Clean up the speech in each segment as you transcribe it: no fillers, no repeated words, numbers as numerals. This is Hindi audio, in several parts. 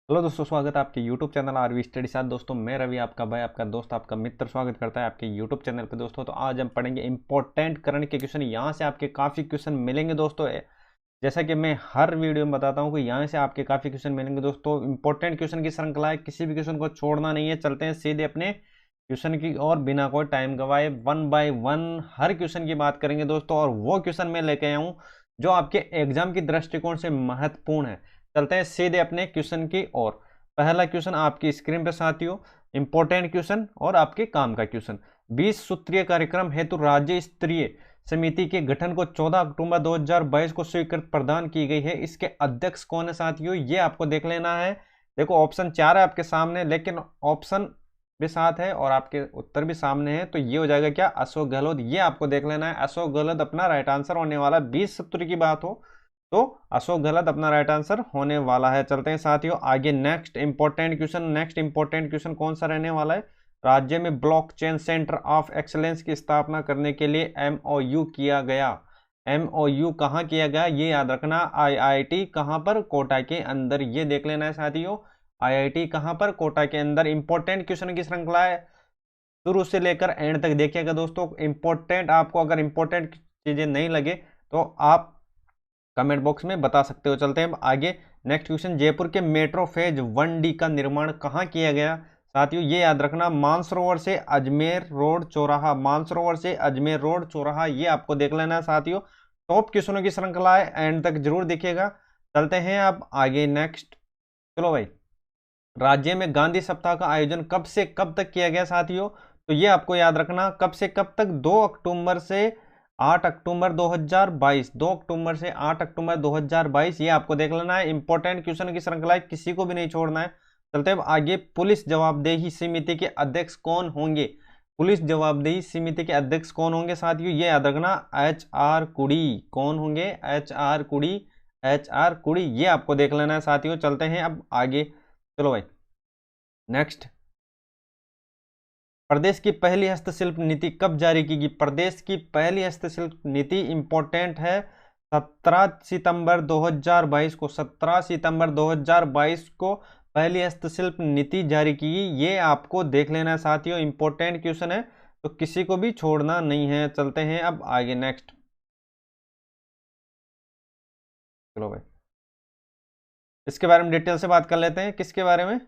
हेलो दोस्तों, स्वागत है आपके YouTube चैनल आरवी स्टडी साथ। दोस्तों मैं रवि, आपका भाई, आपका दोस्त, आपका मित्र स्वागत करता है आपके YouTube चैनल पे। दोस्तों तो आज हम पढ़ेंगे इंपॉर्टेंट करंट के क्वेश्चन। यहाँ से आपके काफ़ी क्वेश्चन मिलेंगे दोस्तों। जैसा कि मैं हर वीडियो में बताता हूँ कि यहाँ से आपके काफ़ी क्वेश्चन मिलेंगे दोस्तों। इंपॉर्टेंट क्वेश्चन की श्रृंखला है, किसी भी क्वेश्चन को छोड़ना नहीं है। चलते हैं सीधे अपने क्वेश्चन की और बिना कोई टाइम गवाए one by one her question की बात करेंगे दोस्तों। और वो क्वेश्चन मैं लेके आया हूँ जो आपके एग्जाम की दृष्टिकोण से महत्वपूर्ण है। चलते हैं सीधे अपने क्वेश्चन की ओर। पहला क्वेश्चन आपकी स्क्रीन पे साथियों, इंपॉर्टेंट क्वेश्चन और आपके काम का क्वेश्चन। 20 सूत्रीय कार्यक्रम हेतु राज्य स्तरीय समिति के गठन को 14 अक्टूबर 2022 को स्वीकृति प्रदान की गई है। इसके अध्यक्ष कौन है साथियों, ये आपको देख लेना है। देखो ऑप्शन 4 है आपके सामने, लेकिन ऑप्शन भी साथ है और आपके उत्तर भी सामने है, तो ये हो जाएगा क्या, अशोक गहलोत। ये आपको देख लेना है, अशोक गहलोत अपना राइट आंसर होने वाला। 20 सूत्री की बात हो तो अशोक गहलोत अपना राइट आंसर होने वाला है। चलते हैं साथियों आगे, next important question. Next important question कौन सा रहने वाला है, राज्य में ब्लॉकचेन सेंटर ऑफ एक्सीलेंस की स्थापना करने के लिए एमओयू किया गया। एमओयू कहाँ किया गया, ये याद रखना। आईआईटी कहाँ पर, कोटा के अंदर। ये देख लेना है साथियों, आईआईटी कहाँ पर, कोटा के अंदर। इंपॉर्टेंट क्वेश्चन की श्रृंखला है, शुरू से लेकर एंड तक देखिएगा दोस्तों। इंपॉर्टेंट, आपको अगर इंपॉर्टेंट चीजें नहीं लगे तो आप कमेंट बॉक्स में बता सकते हो। चलते हैं आगे, नेक्स्ट क्वेश्चन। जयपुर के मेट्रो फेज 1D का निर्माण कहाँ किया गया साथियों, ये याद रखना। मानसरोवर से अजमेर रोड चौराहा, मानसरोवर से अजमेर रोड चौराहा, ये आपको देख लेना है साथियों। टॉप क्वेश्चनों की श्रृंखला है, एंड तक जरूर देखिएगा। चलते हैं अब आगे, नेक्स्ट। चलो भाई, राज्य में गांधी सप्ताह का आयोजन कब से कब तक किया गया साथियों, तो ये आपको याद रखना। कब से कब तक, 2 अक्टूबर से 8 अक्टूबर 2022। 2 अक्टूबर से 8 अक्टूबर 2022, ये आपको देख लेना है। इंपॉर्टेंट क्वेश्चन की श्रृंखला है, किसी को भी नहीं छोड़ना है। चलते हैं आगे, पुलिस जवाबदेही समिति के अध्यक्ष कौन होंगे। पुलिस जवाबदेही समिति के अध्यक्ष कौन होंगे साथियों, ये याद रखना। HR कुड़ी। कौन होंगे, HR कुड़ी। HR कुड़ी, ये आपको देख लेना है साथियों। चलते हैं अब आगे, चलो भाई नेक्स्ट। प्रदेश की पहली हस्तशिल्प नीति कब जारी की गई। प्रदेश की पहली हस्तशिल्प नीति इंपॉर्टेंट है, 17 सितंबर 2022 को। 17 सितंबर 2022 को पहली हस्तशिल्प नीति जारी की गई, ये आपको देख लेना है साथियों। इंपॉर्टेंट क्वेश्चन है तो किसी को भी छोड़ना नहीं है। चलते हैं अब आगे, नेक्स्ट। चलो भाई, इसके बारे में डिटेल से बात कर लेते हैं। किसके बारे में,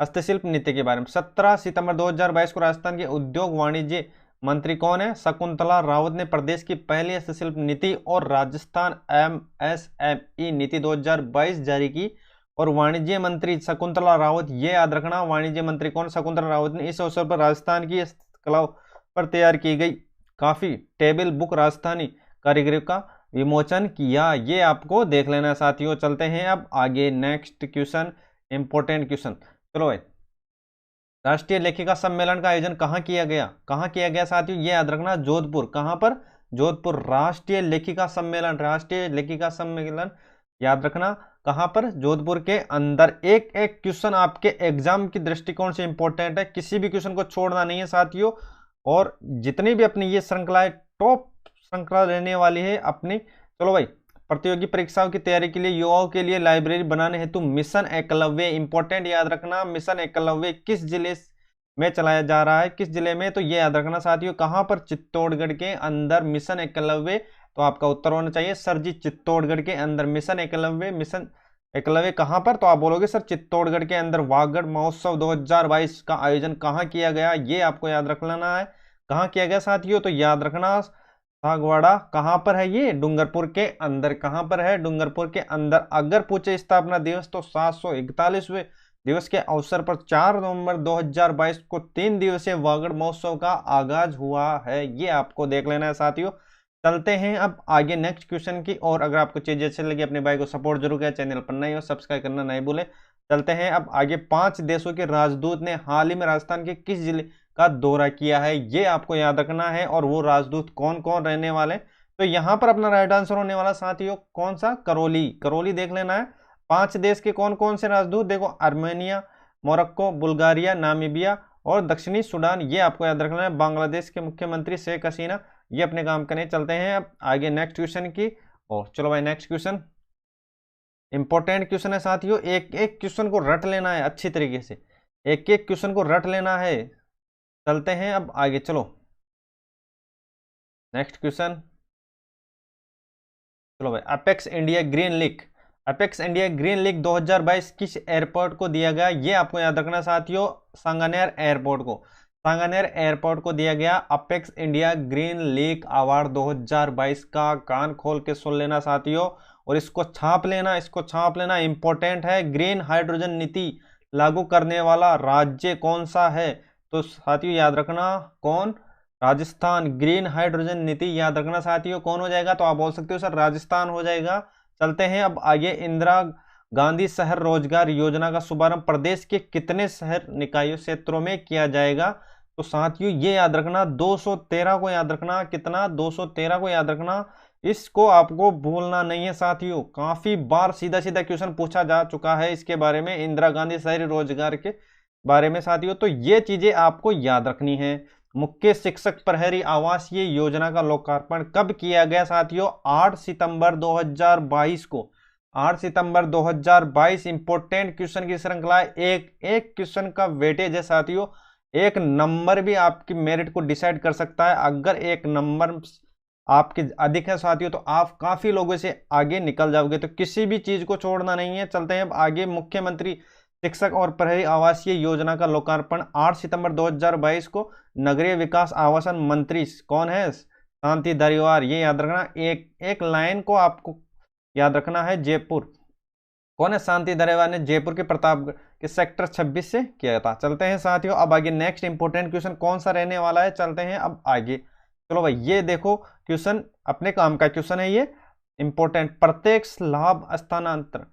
हस्तशिल्प नीति के बारे में। 17 सितंबर 2022 को राजस्थान के उद्योग वाणिज्य मंत्री कौन है, शकुंतला रावत ने प्रदेश की पहली हस्तशिल्प नीति और राजस्थान MSME नीति 2022 जारी की। और वाणिज्य मंत्री शकुंतला रावत, ये याद रखना, वाणिज्य मंत्री कौन, शकुंतला रावत ने इस अवसर पर राजस्थान की कला पर तैयार की गई काफी टेबल बुक राजस्थानी कारीगरी का विमोचन किया, ये आपको देख लेना साथियों। चलते हैं अब आगे, नेक्स्ट क्वेश्चन, इंपॉर्टेंट क्वेश्चन। चलो भाई, राष्ट्रीय लेखिका सम्मेलन का आयोजन कहाँ किया गया, कहाँ किया गया साथियों, ये याद रखना, जोधपुर। कहाँ पर, जोधपुर। राष्ट्रीय लेखिका सम्मेलन, राष्ट्रीय लेखिका सम्मेलन याद रखना कहाँ पर, जोधपुर के अंदर। एक एक क्वेश्चन आपके एग्जाम की दृष्टिकोण से इंपॉर्टेंट है, किसी भी क्वेश्चन को छोड़ना नहीं है साथियों। और जितनी भी अपनी ये श्रृंखला है, टॉप श्रृंखला रहने वाली है अपनी। चलो भाई, प्रतियोगी परीक्षाओं की तैयारी के लिए युवाओं के लिए लाइब्रेरी बनाने हेतु मिशन एकलव्य, इंपॉर्टेंट याद रखना। मिशन एकलव्य किस जिले में चलाया जा रहा है, किस जिले में, तो ये याद रखना साथियों। कहां पर, चित्तौड़गढ़ के अंदर मिशन एकलव्य। तो आपका उत्तर होना चाहिए सर जी, चित्तौड़गढ़ के अंदर मिशन एकलव्य। मिशन एकलव्य कहां पर, तो आप बोलोगे सर चित्तौड़गढ़ के अंदर। वागड़ महोत्सव 2022 का आयोजन कहां किया गया, ये आपको याद रख लेना है। कहां किया गया साथियों, तो याद रखना सागवाड़ा। कहां पर है ये, डूंगरपुर के अंदर। कहां पर है, डूंगरपुर के अंदर। अगर पूछे स्थापना दिवस, तो 741वें दिवस के अवसर पर 4 नवंबर 2022 को 3 दिवसीय वागड़ महोत्सव का आगाज हुआ है, ये आपको देख लेना है साथियों। चलते हैं अब आगे, नेक्स्ट क्वेश्चन की। और अगर आपको चीजें अच्छी लगी, अपने भाई को सपोर्ट जरूर करें, चैनल पर नए हो सब्सक्राइब करना नहीं भूले। चलते हैं अब आगे, 5 देशों के राजदूत ने हाल ही में राजस्थान के किस जिले का दौरा किया है, ये आपको याद रखना है। और वो राजदूत कौन कौन रहने वाले, तो यहां पर अपना राइट आंसर होने वाला साथियों कौन सा, करौली। करौली देख लेना है। 5 देश के कौन कौन से राजदूत, देखो, आर्मेनिया, मोरक्को, बुल्गारिया, नामीबिया और दक्षिणी सूडान, ये आपको याद रखना है। बांग्लादेश के मुख्यमंत्री शेख हसीना, ये अपने काम करने। चलते हैं अब आगे नेक्स्ट क्वेश्चन की। और चलो भाई, नेक्स्ट क्वेश्चन। इंपॉर्टेंट क्वेश्चन है साथियों, एक एक क्वेश्चन को रट लेना है अच्छी तरीके से, एक एक क्वेश्चन को रट लेना है। चलते हैं अब आगे, चलो नेक्स्ट क्वेश्चन। चलो भाई, apex India green league, apex India green league 2022 किस एयरपोर्ट को दिया गया, ये आपको याद रखना साथियों, सांगानेर एयरपोर्ट को, सांगानेर एयरपोर्ट को दिया गया apex India green league award 2022 का। कान खोल के सुन लेना साथियों, और इसको छाप लेना, इसको छाप लेना, इंपॉर्टेंट है। ग्रीन हाइड्रोजन नीति लागू करने वाला राज्य कौन सा है, तो साथियों याद रखना कौन, राजस्थान। ग्रीन हाइड्रोजन नीति याद रखना साथियों, कौन हो जाएगा, तो आप बोल सकते हो सर राजस्थान हो जाएगा। चलते हैं अब आगे, इंदिरा गांधी शहर रोजगार योजना का शुभारंभ प्रदेश के कितने शहर निकायों क्षेत्रों में किया जाएगा, तो साथियों ये याद रखना 213 को याद रखना, कितना 213 को याद रखना, इसको आपको भूलना नहीं है साथियों। काफी बार सीधा सीधा क्वेश्चन पूछा जा चुका है इसके बारे में, इंदिरा गांधी शहरी रोजगार के बारे में साथियों, तो ये चीजें आपको याद रखनी है। मुख्य शिक्षक प्रहरी आवासीय योजना का लोकार्पण कब किया गया साथियों, 8 सितंबर 2022 को, 8 सितंबर 2022। इंपोर्टेंट क्वेश्चन की श्रृंखला, एक एक क्वेश्चन का वेटेज है साथियों, एक नंबर भी आपकी मेरिट को डिसाइड कर सकता है। अगर एक नंबर आपके अधिक है साथियों, तो आप काफी लोगों से आगे निकल जाओगे, तो किसी भी चीज को छोड़ना नहीं है। चलते हैं अब आगे, मुख्यमंत्री शिक्षक और प्रहरी आवासीय योजना का लोकार्पण 8 सितंबर 2022 को नगरीय विकास आवासन मंत्री कौन है, शांति धारीवाल। ये याद रखना, एक एक लाइन को आपको याद रखना है, जयपुर। कौन है, शांति धारीवाल ने जयपुर के प्रतापगढ़ के सेक्टर 26 से किया था। चलते हैं साथियों अब आगे, नेक्स्ट इंपोर्टेंट क्वेश्चन कौन सा रहने वाला है, चलते हैं अब आगे। चलो भाई, ये देखो क्वेश्चन अपने काम का क्वेश्चन है ये, इंपोर्टेंट। प्रत्यक्ष लाभ हस्तांतरण,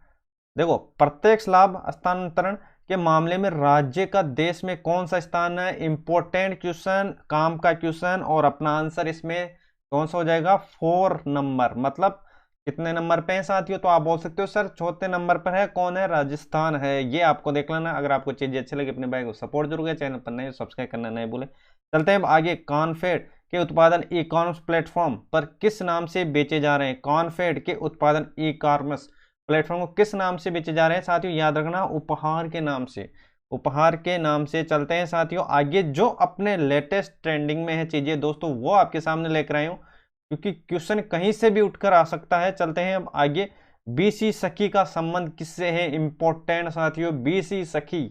देखो प्रत्यक्ष लाभ हस्तांतरण के मामले में राज्य का देश में कौन सा स्थान है, इंपोर्टेंट क्वेश्चन, काम का क्वेश्चन, और अपना आंसर इसमें कौन सा हो जाएगा, 4 नंबर। मतलब कितने नंबर पे है साथियों, तो आप बोल सकते हो सर 4थे नंबर पर है, कौन है, राजस्थान है। ये आपको देख लेना। अगर आपको चीजें अच्छी लगी अपने भाई को सपोर्ट जरूर करें, चैनल पर नए सब्सक्राइब करना नहीं भूलें। चलते हैं अब आगे, कॉनफेड के उत्पादन ई कॉमर्स प्लेटफॉर्म पर किस नाम से बेचे जा रहे हैं, कॉनफेड के उत्पादन ई कॉमर्स प्लेटफॉर्म को किस नाम से बेचे जा रहे हैं साथियों, याद रखना उपहार के नाम से, उपहार के नाम से। चलते हैं साथियों आगे, जो अपने लेटेस्ट ट्रेंडिंग में है चीजें दोस्तों, वो आपके सामने लेकर आए हूं, क्योंकि क्वेश्चन कहीं से भी उठकर आ सकता है। चलते हैं अब आगे, बीसी सखी का संबंध किससे है, इंपॉर्टेंट साथियों, बीसी सखी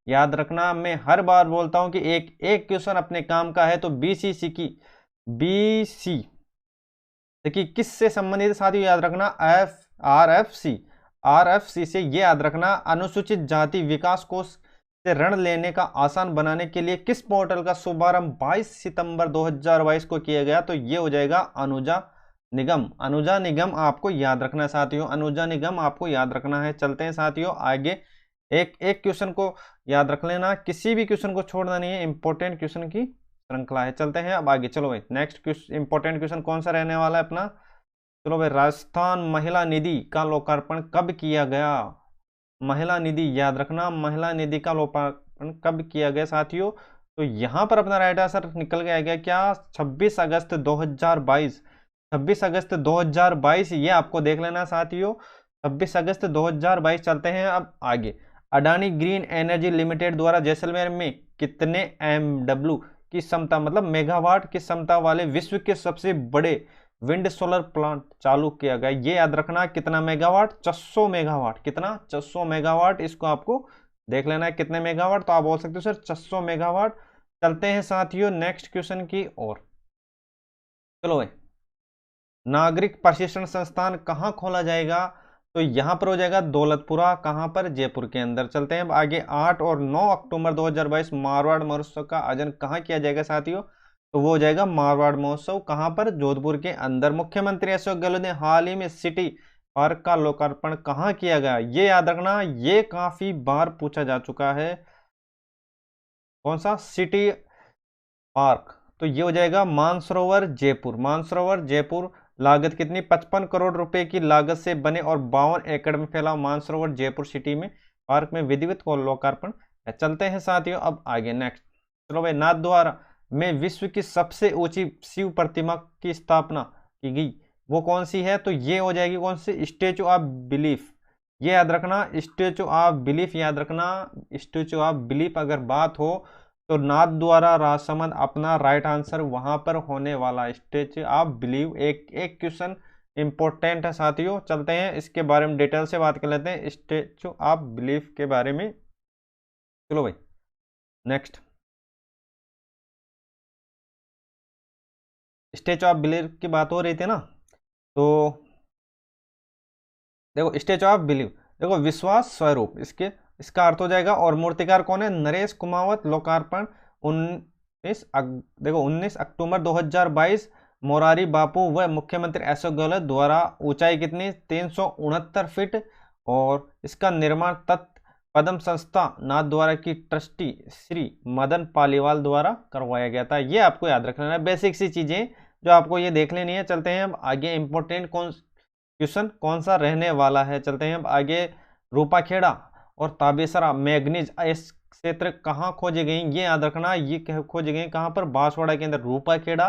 याद रखना। मैं हर बार बोलता हूं कि एक एक क्वेश्चन अपने काम का है, तो बीसी सखी, बीसी सखी किससे संबंधित है साथियों, याद रखना आरएफसी, आरएफसी से। ये याद रखना, अनुसूचित जाति विकास कोष से ऋण लेने का आसान बनाने के लिए किस पोर्टल का शुभारंभ 22 सितंबर 2022 को किया गया, तो ये हो जाएगा अनुजा निगम। अनुजा निगम आपको याद रखना है साथियों, अनुजा निगम आपको याद रखना है। चलते हैं साथियों आगे, एक एक क्वेश्चन को याद रख लेना, किसी भी क्वेश्चन को छोड़ना नहीं है, इंपॉर्टेंट क्वेश्चन की श्रृंखला है। चलते हैं अब आगे, चलो भाई नेक्स्ट इंपॉर्टेंट क्वेश्चन कौन सा रहने वाला है अपना, चलो भाई, राजस्थान महिला निधि का लोकार्पण कब किया गया, महिला निधि याद रखना, महिला निधि का लोकार्पण कब किया गया साथियों, तो यहां पर अपना राइट आंसर निकल के आ गया क्या, 26 अगस्त 2022, 26 अगस्त 2022, ये आपको देख लेना साथियों, 26 अगस्त 2022। चलते हैं अब आगे, अडानी ग्रीन एनर्जी लिमिटेड द्वारा जैसलमेर में कितने एमडब्ल्यू की क्षमता, मतलब मेगावाट की क्षमता वाले विश्व के सबसे बड़े विंड सोलर प्लांट चालू किया गया, ये याद रखना, कितना मेगावाट, 400 मेगावाट, कितना 400 मेगावाट, इसको आपको देख लेना है कितने मेगावाट, तो आप बोल सकते हो सर 400 मेगावाट। चलते हैं साथियों नेक्स्ट क्वेश्चन की ओर। चलो भाई, नागरिक प्रशिक्षण संस्थान कहाँ खोला जाएगा, तो यहां पर हो जाएगा दौलतपुरा, कहां पर, जयपुर के अंदर। चलते हैं अब आगे, 8 और 9 अक्टूबर 2022 मारवाड़ महोत्सव का आयोजन कहाँ किया जाएगा साथियों, तो वो हो जाएगा मारवाड़ महोत्सव, कहां पर, जोधपुर के अंदर। मुख्यमंत्री अशोक गहलोत ने हाल ही में सिटी पार्क का लोकार्पण कहाँ किया गया, ये याद रखना, ये काफी बार पूछा जा चुका है, कौन सा, सिटी पार्क, तो ये हो जाएगा मानसरोवर जयपुर, मानसरोवर जयपुर। लागत कितनी, 55 करोड़ रुपए की लागत से बने और 52 एकड़ में फैला मानसरोवर जयपुर सिटी में पार्क में विधिवत लोकार्पण। चलते हैं साथियों अब आगे नेक्स्ट, चलो भाई, नाथद्वारा में विश्व की सबसे ऊंची शिव प्रतिमा की स्थापना की गई, वो कौन सी है, तो ये हो जाएगी कौन सी, स्टेचू ऑफ बिलीफ, ये याद रखना, स्टेचू ऑफ बिलीफ याद रखना, स्टेचू ऑफ बिलीफ अगर बात हो तो नाथ द्वारा राजसमंद अपना राइट आंसर वहां पर होने वाला, स्टेचू ऑफ बिलीव। एक एक क्वेश्चन इंपॉर्टेंट है साथियों, चलते हैं इसके बारे में डिटेल से बात कर लेते हैं स्टेचू ऑफ बिलीफ के बारे में। चलो भाई नेक्स्ट, स्टेचू ऑफ बिलीफ की बात हो रही थी ना, तो देखो स्टेचू ऑफ बिलीफ, देखो विश्वास स्वरूप, इसका अर्थ हो जाएगा। और मूर्तिकार कौन है? नरेश कुमावत। लोकार्पण 19 अक्टूबर 2022 मोरारी बापू व मुख्यमंत्री अशोक गहलोत द्वारा। ऊंचाई कितनी? 369 फीट। और इसका निर्माण तत्व पद्म संस्था नाथ द्वारा की ट्रस्टी श्री मदन पालीवाल द्वारा करवाया गया था। ये आपको याद रखना है, बेसिक सी चीजें जो आपको ये देख लेनी है। चलते हैं अब आगे, इंपॉर्टेंट क्वेश्चन कौन सा रहने वाला है, चलते हैं अब आगे। रूपाखेड़ा और ताबेसरा मैग्नीज क्षेत्र कहाँ खोजे गए? ये याद रखना, ये खोजे गए कहाँ पर? बांसवाड़ा के अंदर। रूपाखेड़ा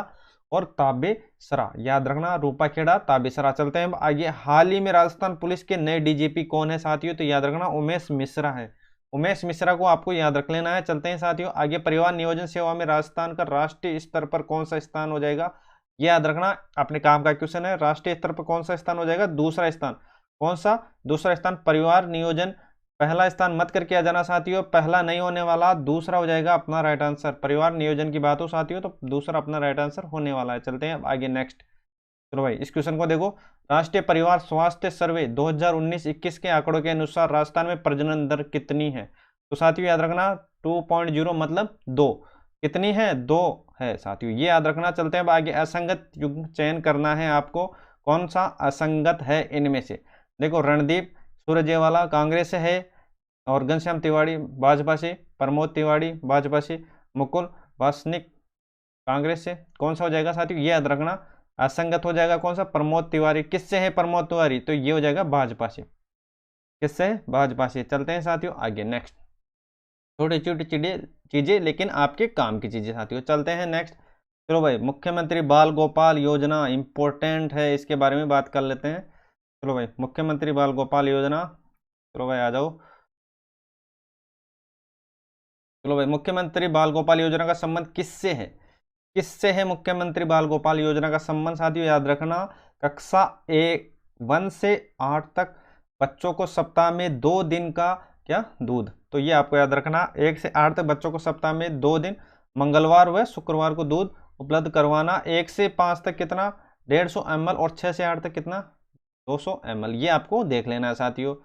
और ताबेसरा याद रखना, रूपाखेड़ा ताबेसरा। चलते हैं अब आगे। हाल ही में राजस्थान पुलिस के नए डीजीपी कौन है साथियों? तो याद रखना उमेश मिश्रा है। उमेश मिश्रा को आपको याद रख लेना है। चलते हैं साथियों आगे। परिवार नियोजन सेवा में राजस्थान का राष्ट्रीय स्तर पर कौन सा स्थान हो जाएगा? ये याद रखना, अपने काम का क्वेश्चन है। राष्ट्रीय स्तर पर कौन सा स्थान हो जाएगा? दूसरा स्थान। कौन सा? दूसरा स्थान। परिवार नियोजन पहला स्थान मत करके आ जाना साथियों, पहला नहीं होने वाला, दूसरा हो जाएगा अपना राइट आंसर। परिवार नियोजन की बात हो साथियों तो दूसरा अपना राइट आंसर होने वाला है। चलते हैं अब आगे नेक्स्ट। चलो भाई इस क्वेश्चन को देखो। राष्ट्रीय परिवार स्वास्थ्य सर्वे 2019-21 के आंकड़ों के अनुसार राजस्थान में प्रजनन दर कितनी है? तो साथियों याद रखना 2.0 मतलब 2। कितनी है? 2 है साथियों, ये याद रखना। चलते हैं अब आगे। असंगत युग्म चयन करना है आपको, कौन सा असंगत है इनमें से? देखो रणदीप सुरजेवाला कांग्रेस से है, और घनश्याम तिवाड़ी भाजपा से, प्रमोद तिवाड़ी भाजपा से, मुकुल वासनिक कांग्रेस से। कौन सा हो जाएगा साथियों? ये याद रखना, असंगत हो जाएगा कौन सा? प्रमोद तिवारी। किससे है प्रमोद तिवारी? तो ये हो जाएगा भाजपा से। किससे? भाजपा से। चलते हैं साथियों आगे नेक्स्ट। छोटी छोटी चीजें लेकिन आपके काम की चीजें साथियों। चलते हैं नेक्स्ट। चलो भाई, मुख्यमंत्री बाल गोपाल योजना इंपॉर्टेंट है, इसके बारे में बात कर लेते हैं। चलो भाई, मुख्यमंत्री बाल गोपाल योजना, चलो भाई आ जाओ। चलो भाई, मुख्यमंत्री बाल गोपाल योजना का संबंध किससे है? किससे है मुख्यमंत्री बाल गोपाल योजना का संबंध साथियों? याद रखना, कक्षा 1 से 8 तक बच्चों को सप्ताह में 2 दिन का क्या दूध, तो ये आपको याद रखना। 1 से 8 तक बच्चों को सप्ताह में 2 दिन मंगलवार व शुक्रवार को दूध उपलब्ध करवाना। 1 से 5 तक कितना? 150 ml। और 6 से 8 तक कितना? 200 ml। ये आपको देख लेना है साथियों।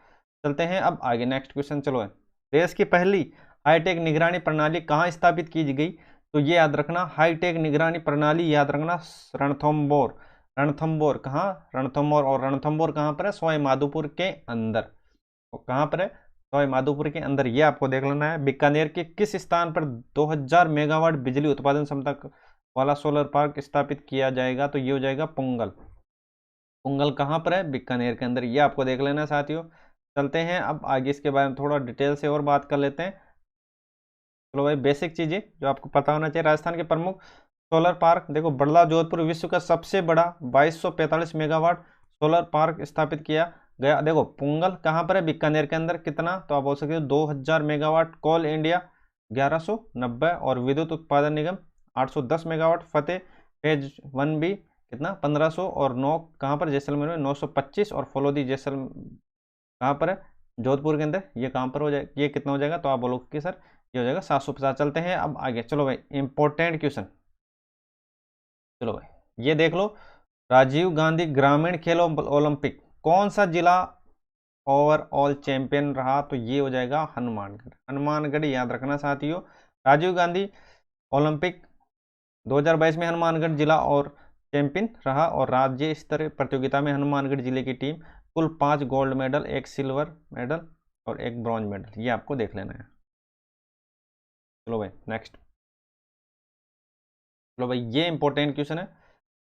चलते हैं अब आगे नेक्स्ट क्वेश्चन। चलो है, देश की पहली हाईटेक निगरानी प्रणाली कहाँ स्थापित की गई? तो ये याद रखना, हाईटेक निगरानी प्रणाली याद रखना रणथंबोर। रणथंबोर कहाँ? रणथंबोर। और रणथंबोर कहाँ पर है? सवाई माधोपुर के अंदर। और कहाँ पर है? सवाई माधोपुर के अंदर। ये आपको देख लेना है। बीकानेर के किस स्थान पर 2000 मेगावाट बिजली उत्पादन क्षमता वाला सोलर पार्क स्थापित किया जाएगा? तो ये हो जाएगा पुंगल। पुंगल कहाँ पर है? बीकानेर के अंदर। ये आपको देख लेना है साथियों। चलते हैं अब आगे, इसके बारे में थोड़ा डिटेल से और बात कर लेते हैं। चलो भाई, बेसिक चीजें जो आपको पता होना चाहिए। राजस्थान के प्रमुख सोलर पार्क, देखो बड़ला जोधपुर विश्व का सबसे बड़ा 2245 मेगावाट सोलर पार्क स्थापित किया गया। देखो पुंगल कहाँ पर है? बीकानेर के अंदर। कितना? तो आप बोल सकते हो 2000 मेगावाट। कोल इंडिया 1190 और विद्युत उत्पादन निगम 810 मेगावाट। फतेह फेज 1B कितना? 1500। और 9 कहाँ पर? जैसलमेर में 925। और फलोदी जैसलमेर कहाँ पर है? जोधपुर के अंदर। ये कहाँ पर हो जाए, ये कितना हो जाएगा? तो आप बोलोगे कि सर ये हो जाएगा 750। चलते हैं अब आगे। चलो भाई, इंपॉर्टेंट क्वेश्चन, चलो भाई ये देख लो। राजीव गांधी ग्रामीण खेल ओलंपिक कौन सा जिला ओवरऑल चैंपियन रहा? तो ये हो जाएगा हनुमानगढ़। हनुमानगढ़ याद रखना साथियों। राजीव गांधी ओलंपिक 2022 में हनुमानगढ़ जिला और चैंपियन रहा। और राज्य स्तर प्रतियोगिता में हनुमानगढ़ जिले की टीम कुल 5 गोल्ड मेडल, 1 सिल्वर मेडल और 1 ब्रॉन्ज मेडल, ये आपको देख लेना है। चलो भाई नेक्स्ट। चलो भाई, ये इंपॉर्टेंट क्वेश्चन है,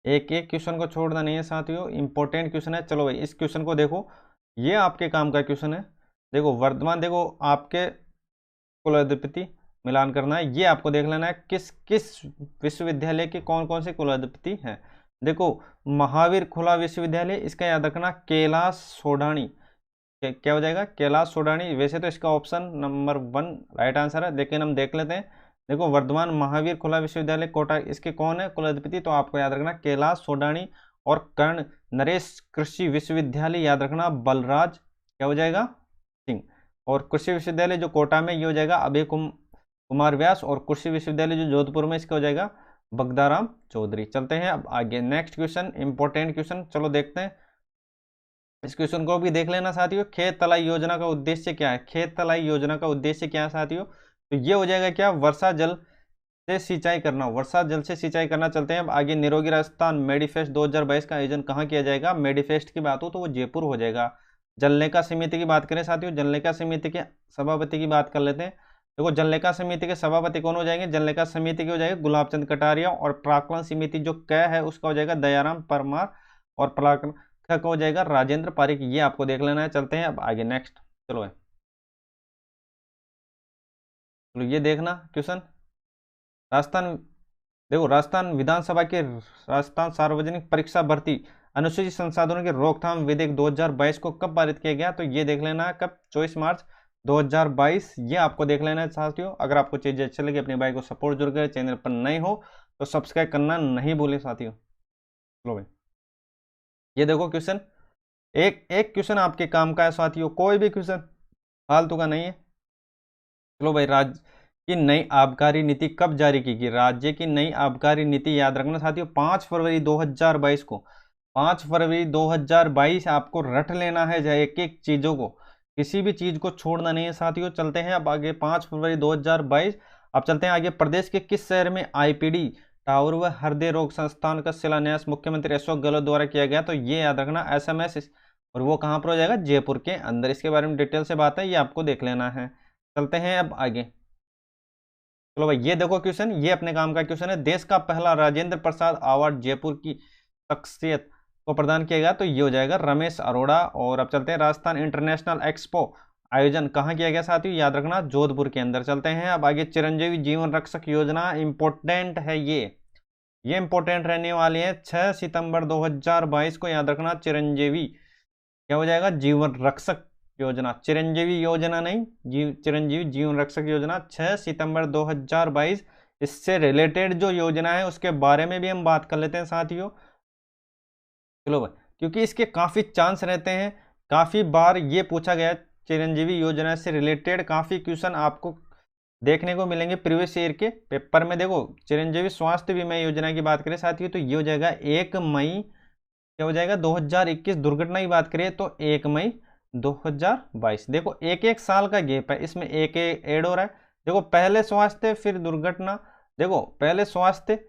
एक एक क्वेश्चन को छोड़ना नहीं है साथियों, इंपॉर्टेंट क्वेश्चन है। चलो भाई इस क्वेश्चन को देखो, ये आपके काम का क्वेश्चन है। देखो वर्तमान, देखो आपके कुलाधिपति मिलान करना है, ये आपको देख लेना है किस किस विश्वविद्यालय के कौन कौन से कुलाधिपति हैं। देखो महावीर खुला विश्वविद्यालय, इसका याद रखना कैलाश सोढानी। क्या हो जाएगा, कैलाश सोडानी। वैसे तो इसका ऑप्शन नंबर 1 राइट आंसर है, लेकिन हम देख लेते हैं। देखो वर्धमान महावीर खुला विश्वविद्यालय कोटा, इसके कौन है कुलाधिपति, तो आपको याद रखना कैलाश सोडानी। और कर्ण नरेश कृषि विश्वविद्यालय याद रखना बलराज क्या हो जाएगा सिंह। और कृषि विश्वविद्यालय जो कोटा में ये हो जाएगा अभय कुमार व्यास। और कृषि विश्वविद्यालय जो जोधपुर में इसका हो जाएगा बगदाराम चौधरी। चलते हैं अब आगे, नेक्स्ट क्वेश्चन इंपॉर्टेंट क्वेश्चन, चलो देखते हैं। इस क्वेश्चन को भी देख लेना साथियों। खेत तलाई योजना का उद्देश्य क्या है, खेत तलाई योजना का उद्देश्य क्या है साथियों, तो ये हो जाएगा क्या, वर्षा जल से सिंचाई करना, वर्षा जल से सिंचाई करना। चलते हैं अब आगे, निरोगी राजस्थान मेडीफेस्ट 2022 का आयोजन कहाँ किया जाएगा, मेडीफेस्ट की बात हो तो वो जयपुर हो जाएगा। जललेखा समिति की बात करें साथियों, जललेखा समिति के सभापति की बात कर लेते हैं। देखो जललेखा समिति के सभापति कौन हो जाएंगे, जललेखा समिति के हो जाएगा गुलाब चंद कटारिया। और प्राक्कलन समिति जो क है उसका हो जाएगा दयाराम परमार। और प्राक्कलन का हो जाएगा राजेंद्र पारिक। ये आपको देख लेना है। चलते हैं अब आगे नेक्स्ट, चलो है, चलो ये देखना क्वेश्चन। राजस्थान, देखो राजस्थान विधानसभा के राजस्थान सार्वजनिक परीक्षा भर्ती अनुसूचित संसाधनों के रोकथाम विधेयक 2022 को कब पारित किया गया, तो ये देख लेना है कब, 24 मार्च 2022। ये आपको देख लेना है साथियों। अगर आपको चीजें अच्छी लगी अपने भाई को सपोर्ट जरूर करें, चैनल पर नए हो तो सब्सक्राइब करना नहीं भूलें साथियों। चलो भाई ये देखो क्वेश्चन, एक एक क्वेश्चन आपके काम का है साथियों, कोई भी क्वेश्चन फालतू का नहीं है। चलो भाई, राज्य की नई आबकारी नीति कब जारी की गई, राज्य की नई आबकारी नीति याद रखना साथियों 5 फरवरी 2022 को, 5 फरवरी 2022 आपको रट लेना है एक एक चीजों को, किसी भी चीज को छोड़ना नहीं है साथियों। चलते हैं अब आगे, 5 फरवरी 2022। अब चलते हैं आगे, प्रदेश के किस शहर में आईपीडी टावर व हृदय रोग संस्थान का शिलान्यास मुख्यमंत्री अशोक गहलोत द्वारा किया गया, तो ये याद रखना एसएमएस। और वो कहाँ पर हो जाएगा, जयपुर के अंदर। इसके बारे में डिटेल से बात है, ये आपको देख लेना है। चलते हैं अब आगे, चलो भाई ये देखो क्वेश्चन, ये अपने काम का क्वेश्चन है। देश का पहला राजेंद्र प्रसाद अवार्ड जयपुर की शख्सियत को प्रदान किया गया, तो ये हो जाएगा रमेश अरोड़ा। और अब चलते हैं, राजस्थान इंटरनेशनल एक्सपो आयोजन कहाँ किया गया साथियों, याद रखना जोधपुर के अंदर। चलते हैं अब आगे, चिरंजीवी जीवन रक्षक योजना इंपोर्टेंट है, ये इंपोर्टेंट रहने वाली है। 6 सितंबर 2022 को याद रखना, चिरंजीवी क्या हो जाएगा, जीवन रक्षक योजना, चिरंजीवी योजना नहीं, चिरंजीवी जीवन रक्षक योजना 6 सितंबर 2022। इससे रिलेटेड जो योजना है उसके बारे में भी हम बात कर लेते हैं साथियों। चलो भाई, क्योंकि इसके काफी चांस रहते हैं, काफी बार ये पूछा गया चिरंजीवी योजना से रिलेटेड काफी क्वेश्चन आपको देखने को मिलेंगे प्रीवियस ईयर के पेपर में। देखो चिरंजीवी स्वास्थ्य बीमा योजना की बात करें साथियों, तो ये हो जाएगा 1 मई क्या हो जाएगा 2021। दुर्घटना की बात करें तो 1 मई 2022। देखो एक एक साल का गैप है, इसमें एक ऐड हो रहा है। देखो पहले स्वास्थ्य फिर दुर्घटना, देखो पहले स्वास्थ्य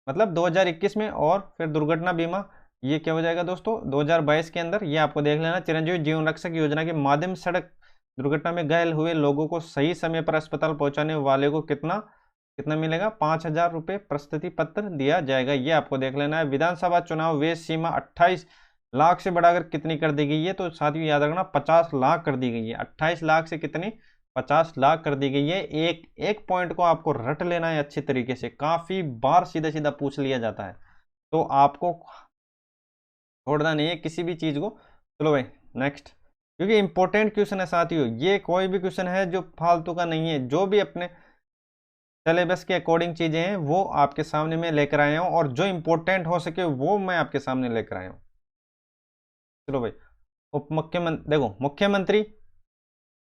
मतलब 2021 में, और फिर दुर्घटना बीमा ये क्या हो जाएगा दोस्तों 2022 के अंदर। ये आपको देख लेना। चिरंजीवी जीवन रक्षक योजना के माध्यम से सड़क दुर्घटना में घायल हुए लोगों को सही समय पर अस्पताल पहुंचाने वाले को कितना कितना मिलेगा, 5,000 रुपये प्रस्तुति पत्र दिया जाएगा। ये आपको देख लेना है। विधानसभा चुनाव व्यय सीमा 28 लाख से बढ़ाकर कितनी कर दी गई है, तो साथियों याद रखना 50 लाख कर दी गई है। 28 लाख से कितनी, 50 लाख कर दी गई है। एक एक पॉइंट को आपको रट लेना है अच्छी तरीके से, काफी बार सीधा सीधा पूछ लिया जाता है, तो आपको छोड़ना नहीं है किसी भी चीज को। चलो भाई नेक्स्ट, क्योंकि इंपॉर्टेंट क्वेश्चन है साथियों, ये कोई भी क्वेश्चन है जो फालतू का नहीं है, जो भी अपने सिलेबस के अकॉर्डिंग चीजें हैं वो आपके सामने में लेकर आया हूं, और जो इंपॉर्टेंट हो सके वो मैं आपके सामने लेकर आया हूं। चलो भाई, उप मुख्यमंत्री, देखो मुख्यमंत्री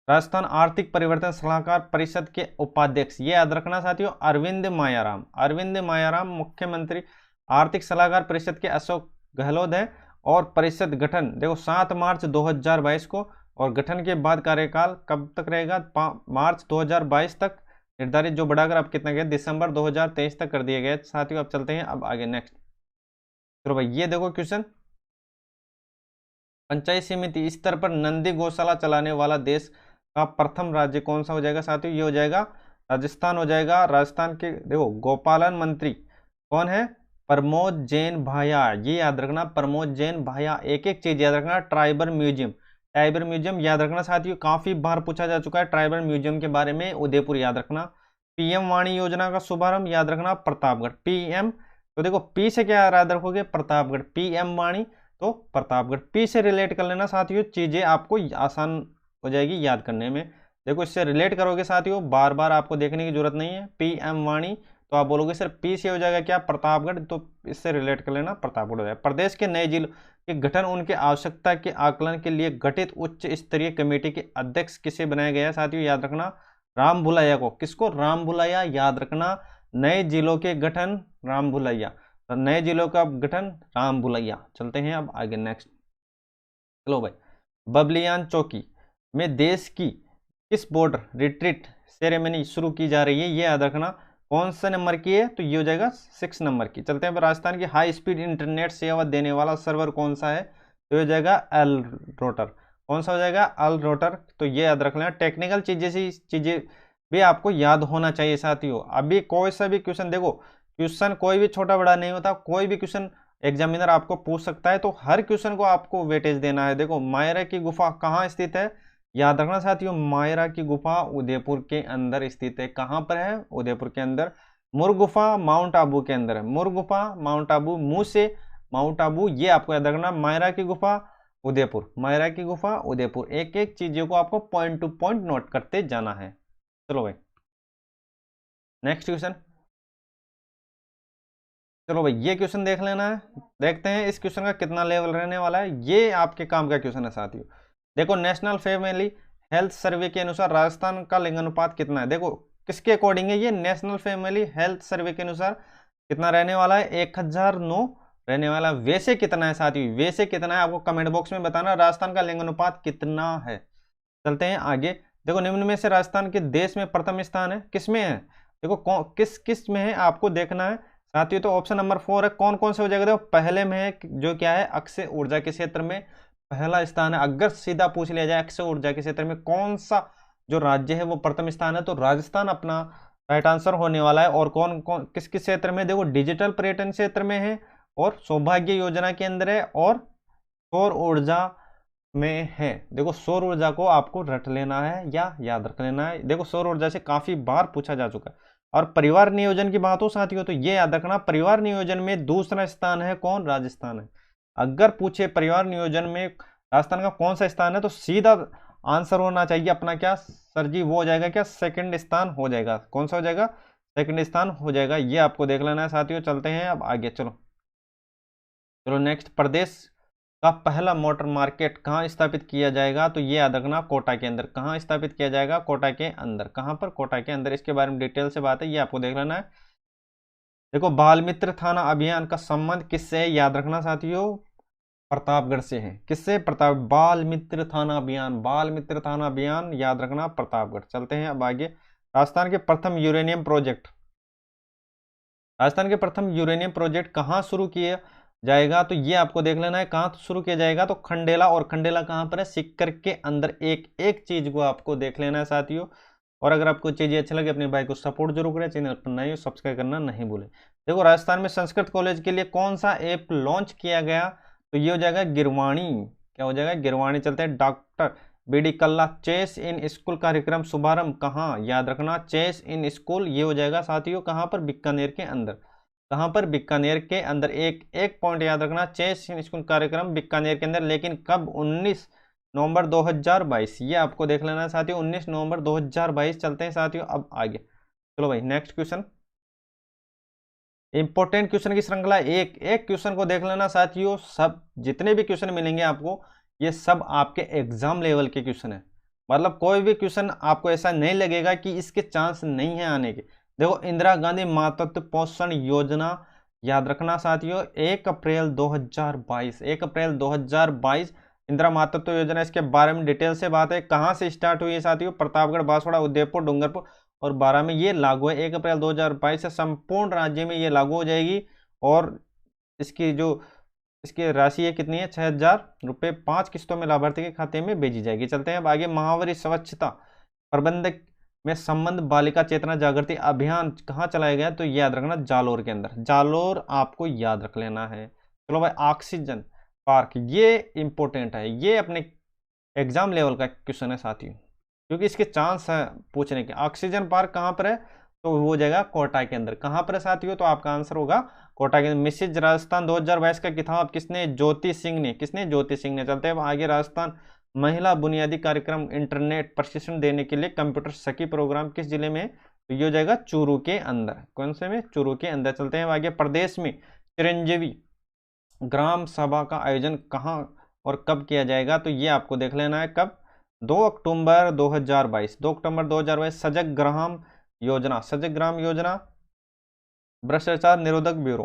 राजस्थान आर्थिक परिवर्तन सलाहकार परिषद के उपाध्यक्ष, ये याद रखना साथियों अरविंद मायाराम। अरविंद मायाराम मुख्यमंत्री आर्थिक सलाहकार परिषद के अशोक गहलोत है। और परिषद गठन देखो 7 मार्च 2022 को, और गठन के बाद कार्यकाल कब तक रहेगा, मार्च 2022 तक निर्धारित, जो बढ़ाकर अब कितना गया दिसंबर 2023 तक कर दिया गया साथियों। अब चलते हैं अब आगे नेक्स्ट। चलो भाई ये देखो क्वेश्चन, पंचायत समिति स्तर पर नंदी गौशाला चलाने वाला देश का प्रथम राज्य कौन सा हो जाएगा साथियों, ये हो जाएगा राजस्थान हो जाएगा। राजस्थान के देखो गोपालन मंत्री कौन है, प्रमोद जैन भाया। ये याद रखना प्रमोद जैन भाया। एक एक चीज याद रखना, ट्राइबल म्यूजियम, ट्राइबल म्यूजियम याद रखना साथियों, काफी बार पूछा जा चुका है ट्राइबल म्यूजियम के बारे में, उदयपुर याद रखना। पीएम वाणी योजना का शुभारंभ याद रखना प्रतापगढ़। पीएम, तो देखो पी से क्या याद रखोगे, प्रतापगढ़, पीएम वाणी तो प्रतापगढ़। पी से रिलेट कर लेना साथियों, चीजें आपको आसान हो जाएगी याद करने में। देखो इससे रिलेट करोगे साथियों, बार बार आपको देखने की जरूरत नहीं है। पीएम वाणी, तो आप बोलोगे सर पी से हो जाएगा क्या, प्रतापगढ़, तो इससे रिलेट कर लेना, प्रतापगढ़ हो जाएगा। प्रदेश के नए जिलों के गठन उनके आवश्यकता के आकलन के लिए गठित उच्च स्तरीय कमेटी के अध्यक्ष किसे बनाया गया साथियों, याद रखना राम भुलैया को। किसको, राम भुलैया, याद रखना। नए जिलों के गठन राम भुलैया, तो नए जिलों का गठन राम भुलैया। चलते हैं अब आगे नेक्स्ट। चलो भाई, बबलियान चौकी में देश की किस बॉर्डर रिट्रीट सेरेमनी शुरू की जा रही है, ये याद रखना। कौन सा नंबर की है, तो ये हो जाएगा 6 नंबर की। चलते हैं राजस्थान की हाई स्पीड इंटरनेट सेवा देने वाला सर्वर कौन सा है, तो ये हो जाएगा एल रोटर। कौन सा हो जाएगा, एल रोटर। तो ये याद रख लेना। टेक्निकल चीजें भी आपको याद होना चाहिए साथियों। अभी कोई सा भी क्वेश्चन, देखो क्वेश्चन कोई भी छोटा बड़ा नहीं होता, कोई भी क्वेश्चन एग्जामिनर आपको पूछ सकता है, तो हर क्वेश्चन को आपको वेटेज देना है। देखो मायरा की गुफा कहाँ स्थित है, याद रखना साथियों, मायरा की गुफा उदयपुर के अंदर स्थित है। कहां पर है, उदयपुर के अंदर। मुर गुफा माउंट आबू के अंदर है। मुर गुफा माउंट आबू, मुंह से माउंट आबू, ये आपको याद रखना। मायरा की गुफा उदयपुर, मायरा की गुफा उदयपुर। एक एक चीजों को आपको पॉइंट टू पॉइंट नोट करते जाना है। चलो भाई नेक्स्ट क्वेश्चन। चलो भाई ये क्वेश्चन देख लेना है, देखते हैं इस क्वेश्चन का कितना लेवल रहने वाला है। ये आपके काम का क्वेश्चन है साथियों। देखो नेशनल फैमिली हेल्थ सर्वे के अनुसार राजस्थान का लिंगानुपात कितना है। देखो किसके अकॉर्डिंग है ये, नेशनल फैमिली हेल्थ सर्वे के अनुसार कितना रहने वाला है, 1009 रहने वाला। वैसे कितना है साथियों, वैसे कितना है आपको कमेंट बॉक्स में बताना, राजस्थान का लिंगानुपात कितना है। चलते हैं आगे। देखो निम्न में से राजस्थान के देश में प्रथम स्थान है, किसमें है, देखो किस किस में है आपको देखना है साथियों। तो ऑप्शन नंबर 4 है। कौन कौन से हो जाएगा, देखो पहले में है जो क्या है, अक्षय ऊर्जा के क्षेत्र में पहला स्थान है। अगर सीधा पूछ लिया जाए अक्षय ऊर्जा के क्षेत्र में कौन सा जो राज्य है वो प्रथम स्थान है, तो राजस्थान अपना राइट आंसर होने वाला है। और कौन कौन किस किस क्षेत्र में, देखो डिजिटल पर्यटन क्षेत्र में है, और सौभाग्य योजना के अंदर है, और सौर ऊर्जा में है। देखो सौर ऊर्जा को आपको रट लेना है या याद रख लेना है। देखो सौर ऊर्जा से काफी बार पूछा जा चुका है। और परिवार नियोजन की बात हो साथियों, तो ये याद रखना, परिवार नियोजन में दूसरा स्थान है कौन, राजस्थान है। अगर पूछे परिवार नियोजन में राजस्थान का कौन सा स्थान है, तो सीधा आंसर होना चाहिए अपना क्या सर जी, वो हो जाएगा क्या, सेकंड स्थान हो जाएगा। कौन सा हो जाएगा, सेकंड स्थान हो जाएगा। ये आपको देख लेना है साथियों। चलते हैं अब आगे। चलो चलो नेक्स्ट। प्रदेश का पहला मोटर मार्केट कहाँ स्थापित किया जाएगा, तो ये याद रखना, कोटा के अंदर। कहाँ स्थापित किया जाएगा, कोटा के अंदर। कहाँ पर, कोटा के अंदर। इसके बारे में डिटेल से बात है, ये आपको देख लेना है। देखो बाल मित्र थाना अभियान का संबंध किससे है, याद रखना साथियों, प्रतापगढ़ से है। किससे, प्रताप, बाल मित्र थाना अभियान, बाल मित्र थाना अभियान याद रखना, प्रतापगढ़। चलते हैं अब आगे। राजस्थान के प्रथम यूरेनियम प्रोजेक्ट, राजस्थान के प्रथम यूरेनियम प्रोजेक्ट कहाँ शुरू किया जाएगा, तो ये आपको देख लेना है कहाँ शुरू किया जाएगा, तो खंडेला। और खंडेला कहाँ पर है, सीकर के अंदर। एक एक चीज को आपको देख लेना है साथियों। और अगर आपको चीजें अच्छी लगे अपने भाई को सपोर्ट जरूर करें, चैनल पर नए हो सब्सक्राइब करना नहीं भूलें। देखो राजस्थान में संस्कृत कॉलेज के लिए कौन सा ऐप लॉन्च किया गया, तो ये हो जाएगा गिरवाणी। क्या हो जाएगा, गिरवाणी। चलते हैं doctor B D Kalla chess in school कार्यक्रम शुभारंभ कहाँ, याद रखना, चेस इन स्कूल, ये हो जाएगा साथियों कहाँ पर, बीकानेर के अंदर। कहाँ पर, बीकानेर के अंदर। एक एक पॉइंट याद रखना, चेस इन स्कूल कार्यक्रम बीकानेर के अंदर। लेकिन कब, 19 नवंबर 2022, ये आपको देख लेना है साथियों, 19 नवंबर 2022। चलते हैं साथियों अब आगे। चलो भाई नेक्स्ट क्वेश्चन। इंपॉर्टेंट क्वेश्चन की श्रृंखला, एक एक क्वेश्चन को देख लेना साथियों। सब जितने भी क्वेश्चन मिलेंगे आपको, ये सब आपके एग्जाम लेवल के क्वेश्चन है। मतलब कोई भी क्वेश्चन आपको ऐसा नहीं लगेगा कि इसके चांस नहीं है आने के। देखो इंदिरा गांधी मातृत्व पोषण योजना, याद रखना साथियों, 1 अप्रैल 2022, 1 अप्रैल 2022 इंदिरा मातृत्व योजना। इसके बारे में डिटेल से बात है। कहाँ से स्टार्ट हुई है साथियों, प्रतापगढ़, बांसवाड़ा, उदयपुर, डूंगरपुर और बारह में ये लागू है। 1 अप्रैल 2022 से संपूर्ण राज्य में ये लागू हो जाएगी। और इसकी जो इसकी राशि है कितनी है, 6,000 रुपये 5 किस्तों में लाभार्थी के खाते में भेजी जाएगी। चलते हैं अब आगे। महावरी स्वच्छता प्रबंधक में संबंध बालिका चेतना जागृति अभियान कहाँ चलाया गया, तो याद रखना जालोर के अंदर। जालोर आपको याद रख लेना है। चलो भाई ऑक्सीजन पार्क, ये इंपॉर्टेंट है, ये अपने एग्जाम लेवल का क्वेश्चन है साथियों, क्योंकि इसके चांस है पूछने के। ऑक्सीजन पार्क कहाँ पर है, तो वो हो जाएगा कोटा के अंदर। कहाँ पर है साथियों, तो आपका आंसर होगा कोटा के मिसेज राजस्थान 2022 का खिताब किसने? ज्योति सिंह ने। किसने? ज्योति सिंह ने। चलते हैं आगे। राजस्थान महिला बुनियादी कार्यक्रम इंटरनेट प्रशिक्षण देने के लिए कंप्यूटर सखी प्रोग्राम किस जिले में? तो ये हो जाएगा चूरू के अंदर। कौन से में? चूरू के अंदर। चलते हैं आगे। प्रदेश में चिरंजीवी ग्राम सभा का आयोजन कहाँ और कब किया जाएगा? तो ये आपको देख लेना है कब? 2 अक्टूबर 2022। 2 अक्टूबर 2022 सजग ग्राम योजना। सजग ग्राम योजना भ्रष्टाचार निरोधक ब्यूरो।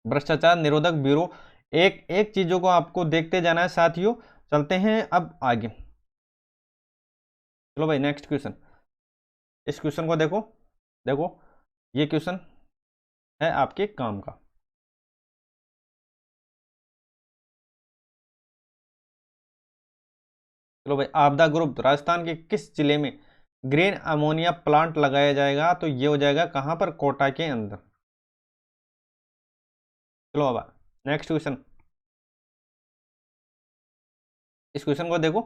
भ्रष्टाचार निरोधक ब्यूरो। एक एक चीजों को आपको देखते जाना है साथियों। चलते हैं अब आगे। चलो भाई नेक्स्ट क्वेश्चन। इस क्वेश्चन को देखो। देखो ये क्वेश्चन है आपके काम का। चलो भाई। आपदा ग्रुप राजस्थान के किस जिले में ग्रीन अमोनिया प्लांट लगाया जाएगा? तो ये हो जाएगा कहां पर? कोटा के अंदर। चलो अब नेक्स्ट क्वेश्चन। इस क्वेश्चन को देखो।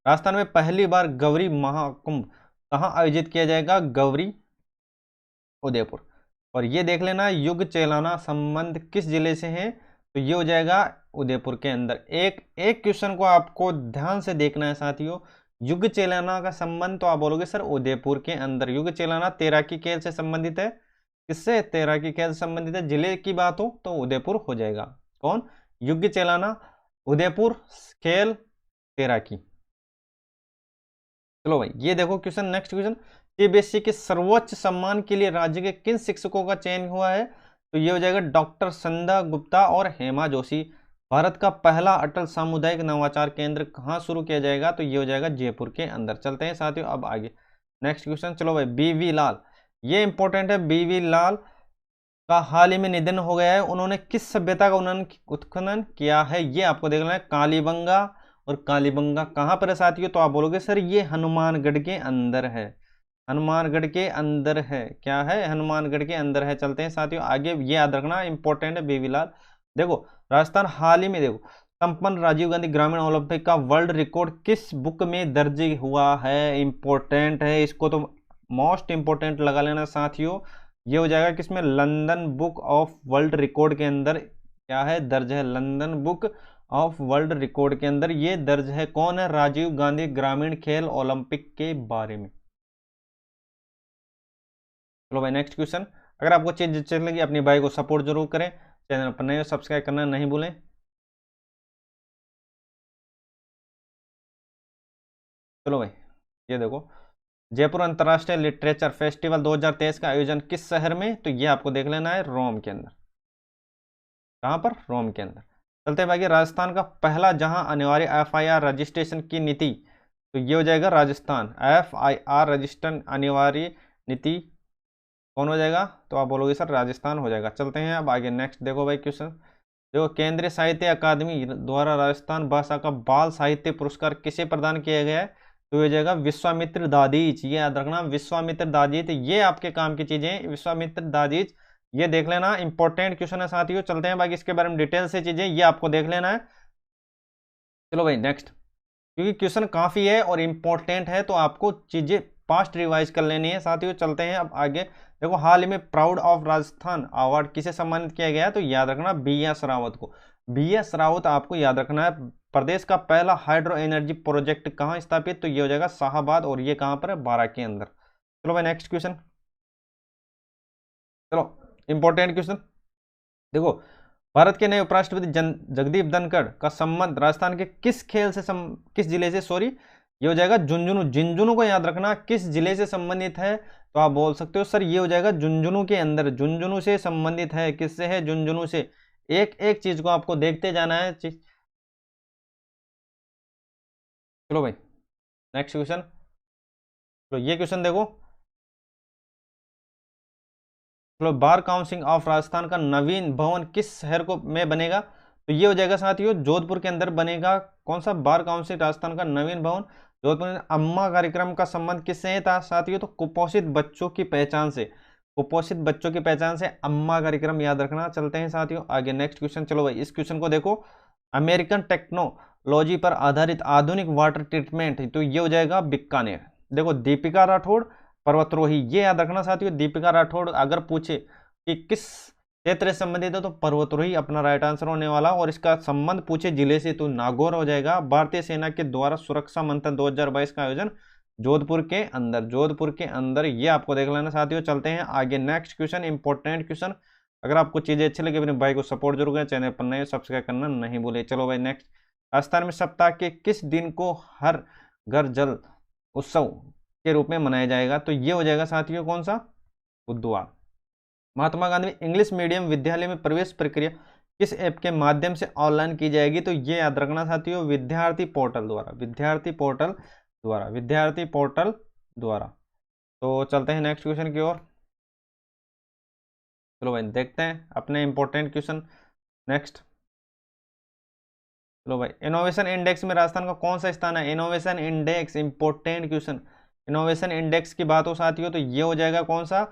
राजस्थान में पहली बार गौरी महाकुंभ कहां आयोजित किया जाएगा? गौरी उदयपुर। और ये देख लेना युग चेलाना संबंध किस जिले से है? तो ये हो जाएगा उदयपुर के अंदर। एक एक क्वेश्चन को आपको ध्यान से देखना है साथियों। युग चेलाना का संबंध तो आप बोलोगे सर उदयपुर के अंदर। युग चेलाना तैराकी खेल से संबंधित है। किससे? तैराकी खेल से संबंधित है। जिले की बात हो तो उदयपुर हो जाएगा। कौन? युग चेलाना, उदयपुर, खेल, तैराकी। चलो भाई ये देखो क्वेश्चन। Next question. सीबीएसई के सर्वोच्च सम्मान के लिए राज्य के किन शिक्षकों का चयन हुआ है? तो ये हो जाएगा डॉक्टर संध्या गुप्ता और हेमा जोशी। भारत का पहला अटल सामुदायिक नवाचार केंद्र कहाँ शुरू किया जाएगा? तो ये हो जाएगा जयपुर के अंदर। चलते हैं साथियों अब आगे। Next question. चलो भाई बीवी लाल, ये इंपॉर्टेंट है। बीवी लाल का हाल ही में निधन हो गया है। उन्होंने किस सभ्यता का उत्खनन किया है? ये आपको देखना है। कालीबंगा। और कालीबंगा कहाँ पर है साथियों? तो आप बोलोगे सर ये हनुमानगढ़ के अंदर है। हनुमानगढ़ के अंदर है। क्या है? हनुमानगढ़ के अंदर है। चलते हैं साथियों आगे। ये याद रखना इंपॉर्टेंट है बेबीलाल। देखो राजस्थान हाल ही में देखो संपन्न राजीव गांधी ग्रामीण ओलंपिक का वर्ल्ड रिकॉर्ड किस बुक में दर्ज हुआ है? इंपॉर्टेंट है। इसको तो मोस्ट इंपॉर्टेंट लगा लेना साथियों। ये हो जाएगा किसमें? London book of world record के अंदर। क्या है? दर्ज है। London book of world record के अंदर ये दर्ज है। कौन है? राजीव गांधी ग्रामीण खेल ओलंपिक के बारे में। चलो भाई नेक्स्ट क्वेश्चन। अगर आपको चीज अच्छी लगी अपनी भाई को सपोर्ट जरूर करें। चैनल पर नए हो सब्सक्राइब करना नहीं भूलें। चलो भाई ये देखो जयपुर अंतर्राष्ट्रीय लिटरेचर फेस्टिवल 2023 का आयोजन किस शहर में? तो ये आपको देख लेना है रोम के अंदर। कहां पर? रोम के अंदर। चलते हैं भाई राजस्थान का पहला जहां अनिवार्य एफआईआर रजिस्ट्रेशन की नीति। तो ये हो जाएगा राजस्थान। एफआईआर रजिस्ट्रेशन अनिवार्य नीति कौन हो जाएगा? तो आप बोलोगे सर राजस्थान हो जाएगा। चलते हैं अब आगे। नेक्स्ट देखो भाई क्वेश्चन। देखो केंद्रीय साहित्य अकादमी द्वारा राजस्थान भाषा का बाल साहित्य पुरस्कार किसे प्रदान किया गया है? तो ये जाएगा विश्वामित्र दादीज। ये याद रखना विश्वामित्र दादीज। ये आपके काम की चीजें विश्वामित्र दादीज। ये देख लेना इंपॉर्टेंट क्वेश्चन है साथियों। चलते हैं बाकी इसके बारे में डिटेल से चीजें ये आपको देख लेना है। चलो भाई नेक्स्ट। क्योंकि क्वेश्चन काफी है और इंपॉर्टेंट है तो आपको चीजें फास्ट रिवाइज कर लेनी है साथियों। चलते हैं अब आगे। देखो हाल ही में प्राउड ऑफ राजस्थान अवार्ड किसे सम्मानित किया गया है? तो याद रखना बी.एस. रावत को। बी.एस. रावत आपको याद रखना है। प्रदेश का पहला हाइड्रो एनर्जी प्रोजेक्ट कहाँ स्थापित? तो ये हो जाएगा शाहबाद। और ये कहां पर है? बारां के अंदर। चलो भाई नेक्स्ट क्वेश्चन। चलो इंपॉर्टेंट क्वेश्चन देखो। भारत के नए उपराष्ट्रपति जगदीप धनखड़ का संबंध राजस्थान के किस खेल से किस जिले से? सॉरी ये हो जाएगा झुंझुनू। झुंझुनू को याद रखना किस जिले से संबंधित है? तो आप बोल सकते हो सर ये हो जाएगा झुंझुनू के अंदर। झुंझुनू से संबंधित है। किससे है? झुंझुनू से। एक एक चीज को आपको देखते जाना है। चलो भाई नेक्स्ट क्वेश्चन। तो ये क्वेश्चन देखो। चलो बार काउंसिल ऑफ राजस्थान का नवीन भवन किस शहर को में बनेगा? तो ये हो जाएगा साथियों जोधपुर के अंदर बनेगा। कौन सा? बार काउंसिल राजस्थान का नवीन भवन जोधपुर। अम्मा कार्यक्रम का संबंध किससे है साथियों? तो कुपोषित बच्चों की पहचान से। कुपोषित बच्चों की पहचान से अम्मा कार्यक्रम याद रखना। चलते हैं साथियों आगे। Next question. चलो भाई इस क्वेश्चन को देखो। अमेरिकन टेक्नोलॉजी पर आधारित आधुनिक वाटर ट्रीटमेंट। तो ये हो जाएगा बीकानेर। देखो दीपिका राठौड़ पर्वतरोही। ये याद रखना साथियों। दीपिका राठौड़ अगर पूछे कि किस क्षेत्र से संबंधित है, तो पर्वतरोही अपना राइट आंसर होने वाला। और इसका संबंध पूछे जिले से तो नागौर हो जाएगा। भारतीय सेना के द्वारा सुरक्षा मंथन 2022 का आयोजन जोधपुर के अंदर, जोधपुर के अंदर, ये आपको देख लेना साथियों। चलते हैं आगे नेक्स्ट क्वेश्चन, इंपॉर्टेंट क्वेश्चन। अगर आपको चीजें अच्छी लगी अपने भाई को सपोर्ट जरूर करें, चैनल पर नए सब्सक्राइब करना नहीं भूले। चलो भाई नेक्स्ट, राजस्थान में सप्ताह के किस दिन को हर घर जल उत्सव के रूप में मनाया जाएगा, तो ये हो जाएगा साथियों कौन सा, बुधवार। महात्मा गांधी इंग्लिश मीडियम विद्यालय में प्रवेश प्रक्रिया किस ऐप के माध्यम से ऑनलाइन की जाएगी, तो ये याद रखना साथियों, विद्यार्थी पोर्टल द्वारा, विद्यार्थी पोर्टल द्वारा, विद्यार्थी पोर्टल द्वारा। तो चलते हैं नेक्स्ट क्वेश्चन की ओर। चलो भाई देखते हैं अपने इंपॉर्टेंट क्वेश्चन नेक्स्ट। चलो भाई, इनोवेशन इंडेक्स में राजस्थान का कौन सा स्थान है, innovation index, important question. Innovation index की बात हो साथियों, तो ये हो जाएगा कौन सा,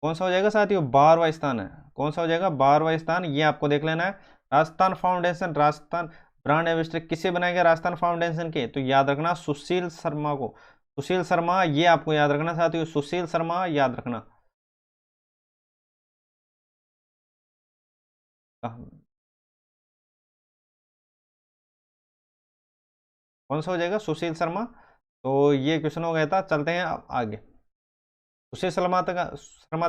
कौन सा हो जाएगा साथियों, 12वां स्थान है। कौन सा हो जाएगा, 12वां स्थान, ये आपको देख लेना है। Rajasthan foundation, Rajasthan brand ambassador किसे बनाया गया, राजस्थान फाउंडेशन के, तो याद रखना सुशील शर्मा को, सुशील शर्मा, ये आपको याद रखना साथियों, सुशील शर्मा याद रखना। कौन सा हो जाएगा, सुशील शर्मा। तो ये क्वेश्चन हो गया था। चलते हैं अब आगे, सुशील शर्मा तक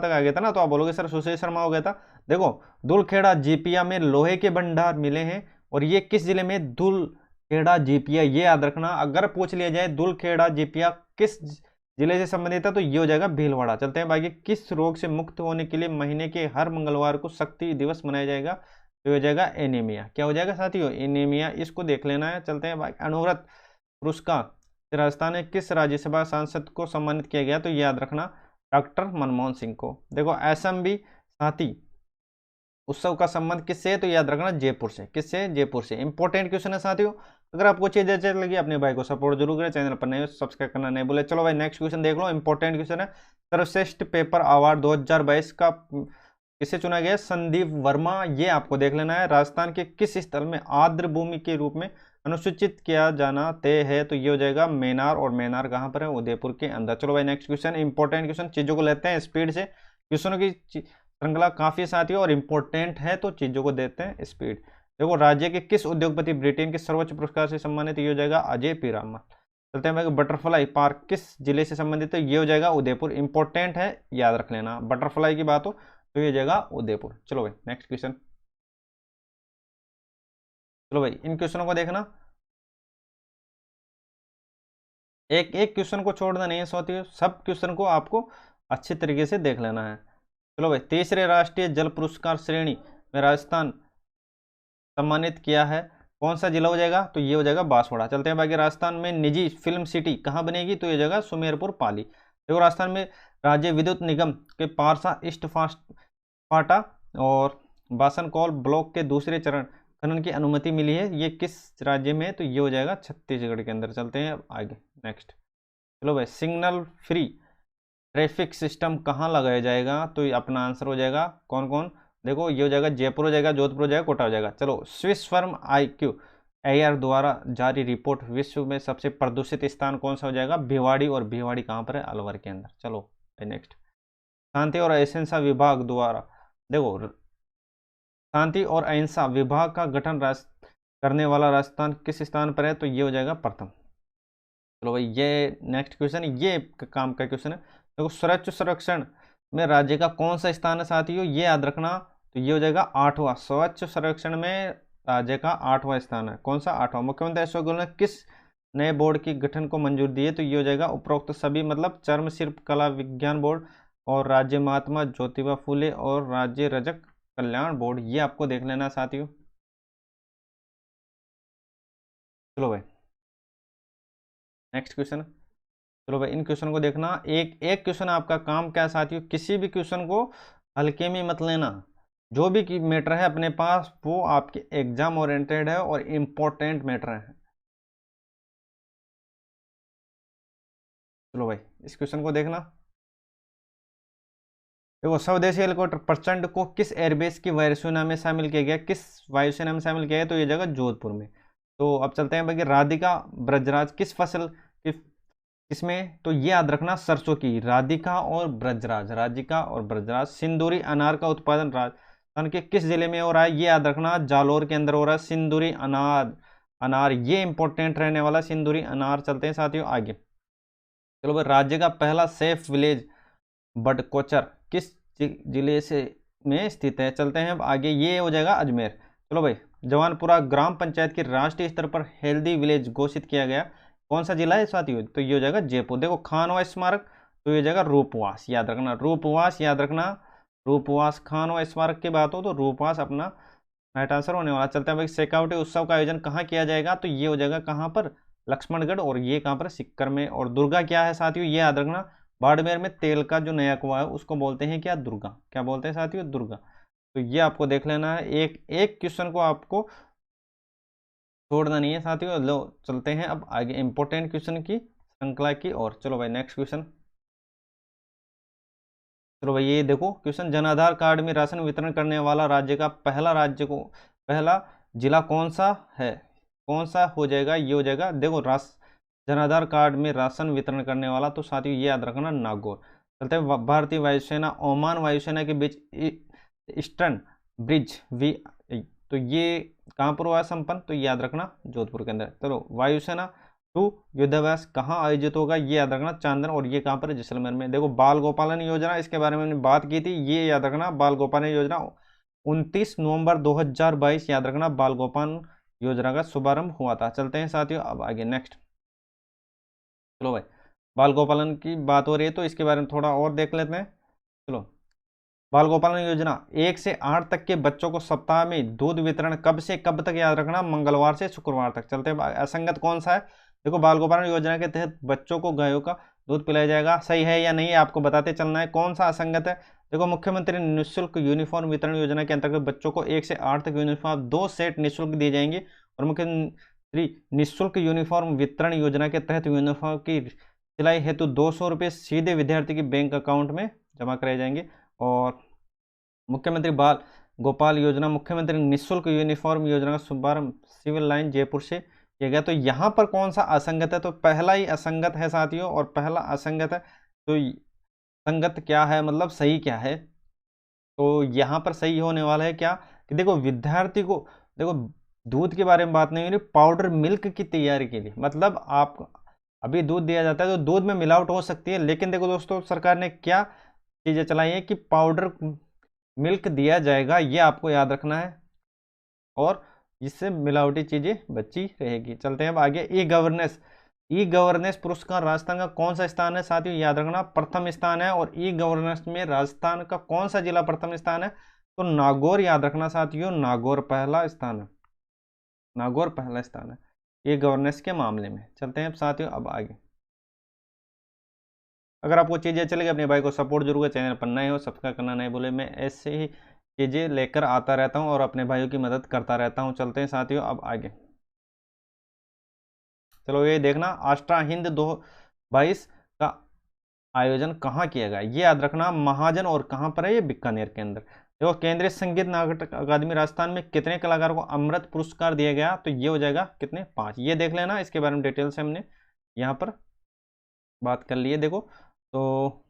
आ गया था ना, तो आप बोलोगे सर सुशील शर्मा हो गया था। देखो, दुलखेड़ा जीपिया में लोहे के भंडार मिले हैं, और ये किस जिले में, दुलखेड़ा जीपिया, ये याद रखना। अगर पूछ लिया जाए दुलखेड़ा जीपिया किस जिले से संबंधित है, तो ये हो जाएगा भीलवाड़ा। चलते हैं बाकी, किस रोग से मुक्त होने के लिए महीने के हर मंगलवार को शक्ति दिवस मनाया जाएगा, तो हो जाएगा एनीमिया। क्या हो जाएगा साथियों, एनीमिया, इसको देख लेना है। चलते हैं बाकी, अनुव्रत पुरस्कार राजस्थान में किस राज्यसभा सांसद को सम्मानित किया गया, तो याद रखना डॉक्टर मनमोहन सिंह को। देखो, असम भी साथी उत्सव का संबंध किससे है, तो याद रखना जयपुर से, किससे, जयपुर से। इंपॉर्टेंट क्वेश्चन है साथियों। अगर आपको चीज अच्छी लगी अपने भाई को सपोर्ट जरूर करें, चैनल पर नए सब्सक्राइब करना नहीं भूले। चलो भाई नेक्स्ट क्वेश्चन देख लो, इंपॉर्टेंट क्वेश्चन है। सर्वश्रेष्ठ पेपर अवार्ड 2022 का किसे चुना गया, संदीप वर्मा, ये आपको देख लेना है। राजस्थान के किस स्थल में आर्द्र भूमि के रूप में अनुसूचित किया जाना तय है, तो ये हो जाएगा मैनार, और मैनार कहाँ पर है, उदयपुर के अंदर। चलो भाई नेक्स्ट क्वेश्चन, इंपॉर्टेंट क्वेश्चन, चीजों को लेते हैं स्पीड से, क्वेश्चनों की श्रृंखला काफी साथी और इंपॉर्टेंट है, तो चीजों को देते हैं स्पीड। देखो, राज्य के किस उद्योगपति ब्रिटेन के सर्वोच्च पुरस्कार से सम्मानित, ये हो जाएगा अजय पीरामल। चलते हैं भाई, बटरफ्लाई पार्क किस जिले से संबंधित है, ये हो जाएगा उदयपुर। इंपॉर्टेंट है, याद रख लेना, बटरफ्लाई की बात हो तो ये जगह उदयपुर। चलो भाई नेक्स्ट क्वेश्चन। चलो भाई इन क्वेश्चनों को देखना, एक एक क्वेश्चन को छोड़ना नहीं है साथियों, सब क्वेश्चन को आपको अच्छे तरीके से देख लेना है। चलो भाई, तीसरे राष्ट्रीय जल पुरस्कार श्रेणी में राजस्थान सम्मानित किया है, कौन सा जिला हो जाएगा, तो ये हो जाएगा बांसवाड़ा। चलते हैं बाकी, राजस्थान में निजी फिल्म सिटी कहाँ बनेगी, तो ये जगह सुमेरपुर पाली। देखो, राजस्थान में राज्य विद्युत निगम के पारसा ईस्ट फाटा और बासनकौल ब्लॉक के दूसरे चरण खनन की अनुमति मिली है, ये किस राज्य में है, तो ये हो जाएगा छत्तीसगढ़ के अंदर। चलते हैं आगे नेक्स्ट। चलो भाई, सिग्नल फ्री ट्रैफिक सिस्टम कहाँ लगाया जाएगा, तो ये अपना आंसर हो जाएगा कौन कौन, देखो ये हो जाएगा जयपुर हो जाएगा, जोधपुर हो जाएगा, कोटा हो जाएगा। चलो, स्विस फर्म IQ एयर द्वारा जारी रिपोर्ट विश्व में सबसे प्रदूषित स्थान कौन सा हो जाएगा, भिवाड़ी, और भिवाड़ी कहाँ पर है, अलवर के अंदर। चलो नेक्स्ट, शांति और अहिंसा विभाग द्वारा, देखो शांति और अहिंसा विभाग का गठन करने वाला राजस्थान किस स्थान पर है, तो ये हो जाएगा प्रथम। चलो भाई, ये नेक्स्ट क्वेश्चन, ये काम का क्वेश्चन है। देखो, स्वच्छ संरक्षण में राज्य का कौन सा स्थान है साथियों, ये याद रखना, तो ये हो जाएगा 8वां। स्वच्छ संरक्षण में राज्य का 8वां स्थान है, कौन सा, 8वां। मुख्यमंत्री अशोक गहलोत ने किस नए बोर्ड की गठन को मंजूरी दी है, तो ये हो जाएगा उपरोक्त सभी, मतलब चर्म शिल्प कला विज्ञान बोर्ड, और राज्य महात्मा ज्योतिबा फूले, और राज्य रजक कल्याण बोर्ड, ये आपको देख लेना साथियों। चलो भाई नेक्स्ट क्वेश्चन। चलो भाई, इन क्वेश्चन को देखना, एक एक क्वेश्चन आपका काम क्या है साथियों, किसी भी क्वेश्चन को हल्के में मत लेना, जो भी मैटर है अपने पास वो आपके एग्जाम ओरिएंटेड है और इम्पोर्टेंट मैटर है। चलो भाई, इस क्वेश्चन को देखना। देखो, स्वदेशी हेलीकॉप्टर प्रचंड को किस एयरबेस की वायुसेना में शामिल किया गया, किस वायुसेना में शामिल किया गया, तो ये जगह जोधपुर में। तो अब चलते हैं भाई, राधिका ब्रजराज किस फसल की इसमें तो ये याद रखना, सरसों की, राधिका और ब्रजराज, राधिका और ब्रजराज। सिंदूरी अनार का उत्पादन राजस्थान के किस जिले में हो रहा है, ये याद रखना, जालोर के अंदर हो रहा है सिंदूरी अनार। अनार ये इंपॉर्टेंट रहने वाला, सिंदूरी अनार। चलते हैं साथियों आगे। चलो भाई, राज्य का पहला सेफ विलेज बडकोचर किस जिले से में स्थित है। चलते हैं अब आगे, ये हो जाएगा अजमेर। चलो भाई, जवानपुरा ग्राम पंचायत की राष्ट्रीय स्तर पर हेल्दी विलेज घोषित किया गया, कौन सा जिला है साथियों, तो ये हो जाएगा जयपुर। देखो, खानवा स्मारक, तो ये हो जाएगा रूपवास, याद रखना, रूपवास याद रखना, रूपवास। खानवा स्मारक की बात हो तो रूपवास अपना राइट आंसर होने वाला। चलते हैं भाई, शेखावटी उत्सव का आयोजन कहाँ किया जाएगा, तो ये हो जाएगा कहाँ पर, लक्ष्मणगढ़, और ये कहाँ पर, सिक्कर में। और दुर्गा क्या है साथियों, ये याद रखना, बाड़मेर में तेल का जो नया कुआं है उसको बोलते हैं क्या, दुर्गा। क्या बोलते हैं साथियों, दुर्गा। तो ये आपको देख लेना है, एक एक क्वेश्चन को आपको छोड़ना नहीं है साथियों। लो चलते हैं अब आगे इंपॉर्टेंट क्वेश्चन की श्रृंखला की और। चलो भाई नेक्स्ट क्वेश्चन। चलो भाई, ये देखो क्वेश्चन, जन आधार कार्ड में राशन वितरण करने वाला राज्य का पहला जिला कौन सा है, कौन सा हो जाएगा, ये हो जाएगा, देखो जन आधार कार्ड में राशन वितरण करने वाला, तो साथियों ये याद रखना, नागौर। चलते हैं, भारतीय वायुसेना ओमान वायुसेना के बीच ईस्टर्न ब्रिज वी, तो ये कहाँ पर हुआ है संपन्न, तो याद रखना जोधपुर के अंदर। चलो, वायुसेना 2 युद्धाभ्यास कहाँ आयोजित होगा, ये याद रखना चांदन, और ये कहाँ पर है, जैसलमेर में। देखो, बाल गोपालन योजना, इसके बारे में हमने बात की थी, ये याद रखना, बाल गोपालन योजना 29 नवंबर 2022 याद रखना, बाल गोपालन योजना का शुभारंभ हुआ था। चलते हैं साथियों अब आगे नेक्स्ट। चलो भाई, बाल गोपालन की बात हो रही है तो इसके बारे में थोड़ा और देख लेते हैं। चलो, बाल गोपालन योजना 1 से 8 तक के बच्चों को सप्ताह में दूध वितरण कब से कब तक, याद रखना, मंगलवार से शुक्रवार तक। चलते हैं, असंगत कौन सा है, देखो, बाल गोपालन योजना के तहत बच्चों को गायों का दूध पिलाया जाएगा, सही है या नहीं आपको बताते चलना है। कौन सा असंगत है, देखो, मुख्यमंत्री निःशुल्क यूनिफॉर्म वितरण योजना के अंतर्गत बच्चों को 1 से 8 तक यूनिफॉर्म 2 सेट निःशुल्क दिए जाएंगे। और मुख्यमंत्री निःशुल्क यूनिफॉर्म वितरण योजना के तहत यूनिफॉर्म की सिलाई हेतु 200 रुपये सीधे विद्यार्थी के बैंक अकाउंट में जमा कराए जाएंगे। और मुख्यमंत्री बाल गोपाल योजना, मुख्यमंत्री निःशुल्क यूनिफॉर्म योजना का शुभारंभ सिविल लाइन जयपुर से किया गया। तो यहाँ पर कौन सा असंगत है, तो पहला ही असंगत है साथियों, और पहला असंगत है। तो संगत क्या है, मतलब सही क्या है, तो यहाँ पर सही होने वाला है क्या, कि देखो, विद्यार्थी को, देखो, दूध के बारे में बात नहीं हो रही, पाउडर मिल्क की तैयारी के लिए, मतलब आप अभी दूध दिया जाता है तो दूध में मिलावट हो सकती है, लेकिन देखो दोस्तों, सरकार ने क्या चीजें चलाई है कि पाउडर मिल्क दिया जाएगा, ये आपको याद रखना है, और इससे मिलावटी चीजें बची रहेगी। चलते हैं अब आगे, ई गवर्नेंस पुरस्कार राजस्थान का कौन सा स्थान है साथियों, याद रखना, प्रथम स्थान है। और ई गवर्नेंस में राजस्थान का कौन सा जिला प्रथम स्थान है, तो नागौर, याद रखना साथियों, नागौर पहला स्थान है, नागौर पहला स्थान है ई गवर्नेंस के मामले में। चलते हैं अब साथियों अब आगे। अगर आपको चीज़ें अच्छी लगी, अपने भाई को सपोर्ट जरूर है, चैनल पर नए हो सब्सक्राइब करना नहीं भूले। मैं ऐसे ही चीज़ें लेकर आता रहता हूँ और अपने भाइयों की मदद करता रहता हूँ। चलते हैं साथियों अब आगे। चलो, ये देखना, आष्ट्रा हिंद 2022 का आयोजन कहाँ किया गया, ये याद रखना, महाजन, और कहाँ पर है, ये बीकानेर के अंदर। देखो, केंद्रीय संगीत नाटक अकादमी राजस्थान में कितने कलाकारों को अमृत पुरस्कार दिया गया, तो ये हो जाएगा कितने, 5। ये देख लेना, इसके बारे में डिटेल से हमने यहाँ पर बात कर ली है। देखो, तो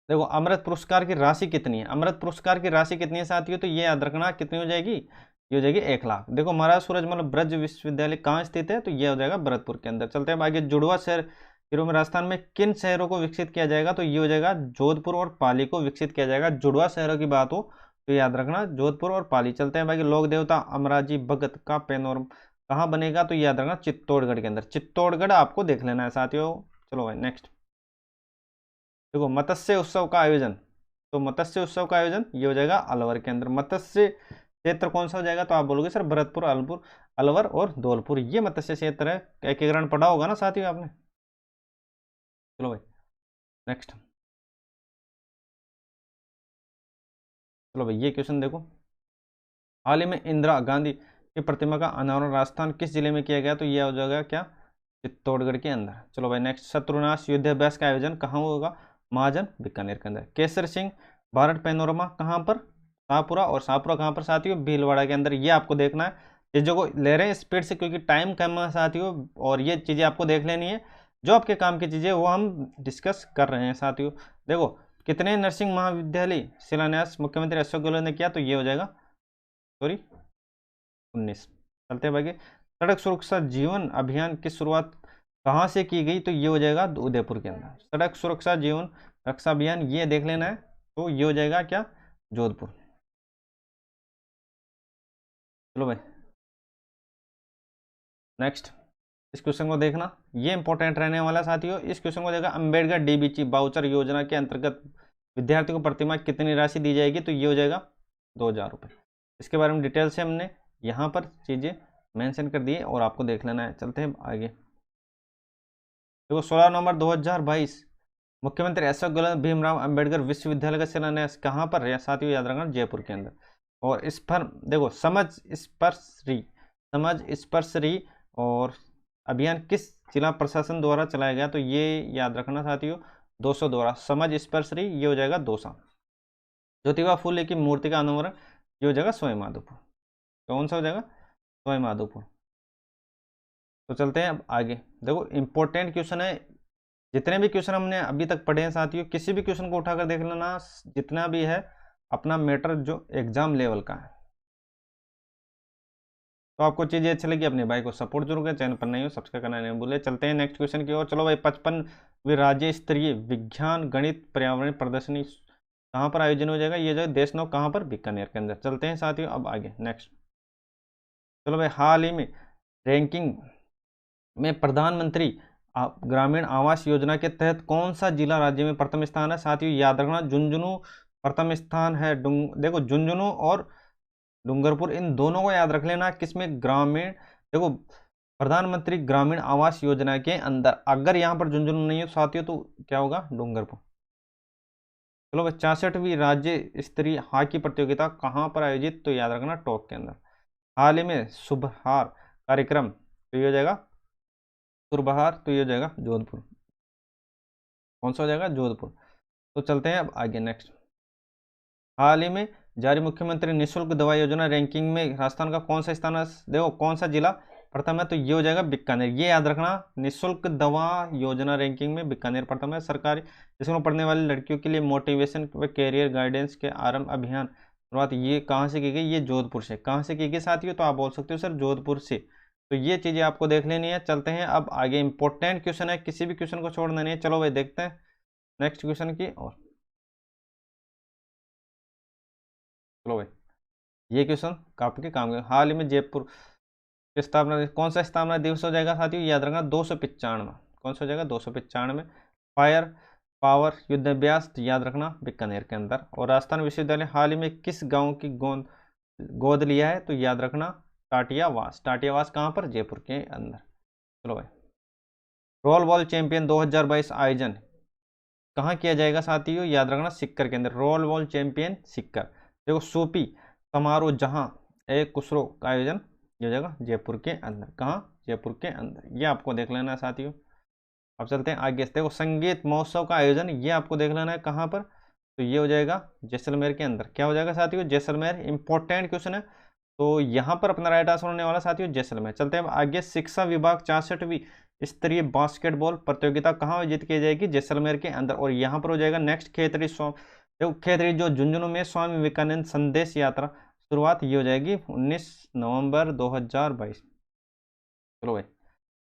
देखो, अमृत पुरस्कार की राशि कितनी है, अमृत पुरस्कार की राशि कितनी है साथियों, तो ये याद रखना, कितनी हो जाएगी, ये हो जाएगी 1 लाख। देखो, महाराज सूरजमल ब्रज विश्वविद्यालय कहाँ स्थित है, तो ये हो जाएगा भरतपुर के अंदर। चलते हैं आगे, जुड़वा शहरों में राजस्थान में किन शहरों को विकसित किया जाएगा, तो ये हो जाएगा जोधपुर और पाली को विकसित किया जाएगा। जुड़वा शहरों की बात हो तो याद रखना जोधपुर और पाली। चलते हैं बाकी, लोक देवता अमराजी भगत का पैनोरम कहाँ बनेगा, तो याद रखना चित्तौड़गढ़ के अंदर, चित्तौड़गढ़ आपको देख लेना है साथियों। चलो भाई नेक्स्ट। देखो, मत्स्य उत्सव का आयोजन, तो मत्स्य उत्सव का आयोजन ये हो जाएगा अलवर के अंदर। मत्स्य क्षेत्र कौन सा हो जाएगा, तो आप बोलोगे सर भरतपुर, अलवर और धौलपुर, ये मत्स्य क्षेत्र है। एकीकरण पढ़ा होगा ना साथियों आपने। चलो भाई नेक्स्ट। चलो भाई, ये क्वेश्चन देखो, हाल ही में इंदिरा गांधी की प्रतिमा का अनावरण राजस्थान किस जिले में किया गया, तो यह हो जाएगा क्या, चित्तौड़गढ़ के अंदर। चलो भाई नेक्स्ट, शत्रुनाश युद्धाभ्यास का आयोजन कहाँ होगा, महाजन बीकानेर के अंदर। केसर सिंह भारत पैनोरमा कहाँ पर, शाहपुरा, और शाहपुरा कहाँ पर साथियों, भीलवाड़ा के अंदर। ये आपको देखना है, चीज़ों को ले रहे हैं स्पीड से क्योंकि टाइम कम है साथियों, और ये चीज़ें आपको देख लेनी है। जो आपके काम की चीज़ें वो हम डिस्कस कर रहे हैं साथियों। देखो कितने नर्सिंग महाविद्यालय शिलान्यास मुख्यमंत्री अशोक गहलोत ने किया, तो ये हो जाएगा सॉरी 19। चलते हैं बाकी। सड़क सुरक्षा जीवन अभियान की शुरुआत कहाँ से की गई, तो ये हो जाएगा उदयपुर के अंदर। सड़क सुरक्षा जीवन रक्षा अभियान ये देख लेना है, तो ये हो जाएगा क्या, जोधपुर। चलो भाई नेक्स्ट, इस क्वेश्चन को देखना, ये इंपॉर्टेंट रहने वाला साथियों। इस क्वेश्चन को देखा, अंबेडकर डीबीची बाउचर योजना के अंतर्गत विद्यार्थियों को प्रतिमाह कितनी राशि दी जाएगी, तो ये हो जाएगा 2000 रुपये। इसके बारे में डिटेल से हमने यहाँ पर चीज़ें मेंशन कर दी है और आपको देख लेना है। चलते हैं आगे। देखो 16 नवंबर 2022 मुख्यमंत्री अशोक गहलोत भीमराव अंबेडकर विश्वविद्यालय का शिलान्यास कहाँ पर है साथियों, याद रखना जयपुर के अंदर। और इस पर देखो समझ स्पर्शरी और अभियान किस जिला प्रशासन द्वारा चलाया गया, तो ये याद रखना साथियों 200 द्वारा। समझ स्पर्शरी ये हो जाएगा 200। ज्योतिबा फूले की मूर्ति का अनावरण ये हो जाएगा सवाई माधोपुर। कौन सा हो जाएगा, सवाई माधोपुर। तो चलते हैं अब आगे। देखो इंपॉर्टेंट क्वेश्चन है, जितने भी क्वेश्चन हमने अभी तक पढ़े हैं साथियों, किसी भी क्वेश्चन को उठाकर देख लेना, जितना भी है अपना मैटर जो एग्जाम लेवल का है। तो आपको चीजें अच्छी लगी अपने भाई को सपोर्ट जरूर करें, चैनल पर नहीं हो सब्सक्राइब करना नहीं भूले। चलते हैं नेक्स्ट क्वेश्चन की ओर। चलो भाई 55वीं राज्य स्तरीय विज्ञान गणित पर्यावरण प्रदर्शनी कहाँ पर आयोजन हो जाएगा, ये जो देशनौ कहाँ पर, बीकानेर के अंदर। चलते हैं साथियों अब आगे नेक्स्ट। चलो भाई हाल ही में रैंकिंग में प्रधानमंत्री ग्रामीण आवास योजना के तहत कौन सा जिला राज्य में प्रथम स्थान है, साथियों याद रखना झुंझुनू प्रथम स्थान है। देखो झुंझुनू और डूंगरपुर इन दोनों को याद रख लेना, किसमें, ग्रामीण। देखो प्रधानमंत्री ग्रामीण आवास योजना के अंदर अगर यहाँ पर झुंझुनू नहीं हो साथियों, तो क्या होगा, डूंगरपुर। चलो भाई 64वीं राज्य स्तरीय हॉकी प्रतियोगिता कहाँ पर आयोजित, तो याद रखना टोंक के अंदर। हाल ही में सुबहार कार्यक्रम, तो ये हो जाएगा सुरबहार, तो ये हो जाएगा जोधपुर। कौन सा हो जाएगा, जोधपुर। तो चलते हैं अब आगे नेक्स्ट। हाल ही में जारी मुख्यमंत्री निःशुल्क दवा योजना रैंकिंग में राजस्थान का कौन सा स्थान है, देखो कौन सा जिला प्रथम है, तो ये हो जाएगा बीकानेर। ये याद रखना, निःशुल्क दवा योजना रैंकिंग में बीकानेर प्रथम है। सरकारी स्कूलों में पढ़ने वाली लड़कियों के लिए मोटिवेशन व कैरियर गाइडेंस के आरंभ अभियान शुरुआत ये कहाँ से की गई, ये जोधपुर से। कहाँ से की गई साथियों, तो आप बोल सकते हो सर जोधपुर से। तो ये चीजें आपको देख लेनी है। चलते हैं अब आगे, इंपॉर्टेंट क्वेश्चन है, किसी भी क्वेश्चन को छोड़ना नहीं है। चलो भाई देखते हैं नेक्स्ट क्वेश्चन की और। चलो भाई ये क्वेश्चन काफी काम का। हाल ही में जयपुर की स्थापना कौन सा स्थापना दिवस हो जाएगा साथियों, याद रखना 295। कौन सा हो जाएगा, 295। फायर पावर युद्ध अभ्यास याद रखना बीकानेर के अंदर। और राजस्थान विश्वविद्यालय हाल ही में किस गांव की गोद लिया है, तो याद रखना टाटियावास। टाटियावास कहाँ पर, जयपुर के अंदर। चलो भाई रोल बॉल चैंपियन 2022 आयोजन कहाँ किया जाएगा साथियों, याद रखना सिक्कर के अंदर। रोल बॉल चैंपियन सिक्कर। देखो सूपी समारोह जहां एक कुशरो का आयोजन ये हो जाएगा जयपुर के अंदर। कहाँ, जयपुर के अंदर। ये आपको देख लेना है साथियों। अब चलते हैं आगे। देखो संगीत महोत्सव का आयोजन ये आपको देख लेना है कहाँ पर, तो ये हो जाएगा जैसलमेर के अंदर। क्या हो जाएगा साथियों, जैसलमेर। इंपॉर्टेंट क्वेश्चन है, तो यहाँ पर अपना राइट आंसर होने वाला साथियों जैसलमेर। चलते हैं आगे। शिक्षा विभाग 64वीं स्तरीय बास्केटबॉल प्रतियोगिता कहाँ आयोजित की जाएगी, जैसलमेर के अंदर। और यहाँ पर हो जाएगा नेक्स्ट खेतरी स्वामी, खेतरी जो झुंझुनू में स्वामी विवेकानंद संदेश यात्रा शुरुआत ये हो जाएगी 19 नवंबर 2022। चलो भाई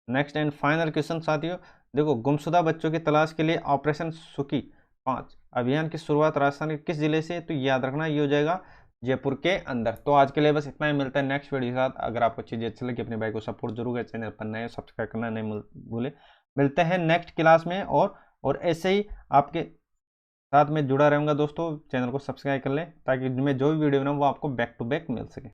नेक्स्ट एंड फाइनल क्वेश्चन साथियों। देखो गुमशुदा बच्चों की तलाश के लिए ऑपरेशन सुखी 5 अभियान की शुरुआत राजस्थान के किस जिले से, तो याद रखना ये हो जाएगा जयपुर के अंदर। तो आज के लिए बस इतना ही, मिलता है नेक्स्ट वीडियो के साथ। अगर आपको चीज़ें अच्छी लगी अपने भाई को सपोर्ट जरूर करें, चैनल पर नए सब्सक्राइब करना नहीं भूले। मिलते हैं नेक्स्ट क्लास में और ऐसे ही आपके साथ में जुड़ा रहूंगा दोस्तों। चैनल को सब्सक्राइब कर लें ताकि मैं जो भी वीडियो बनाऊँ वो आपको बैक टू बैक मिल सके।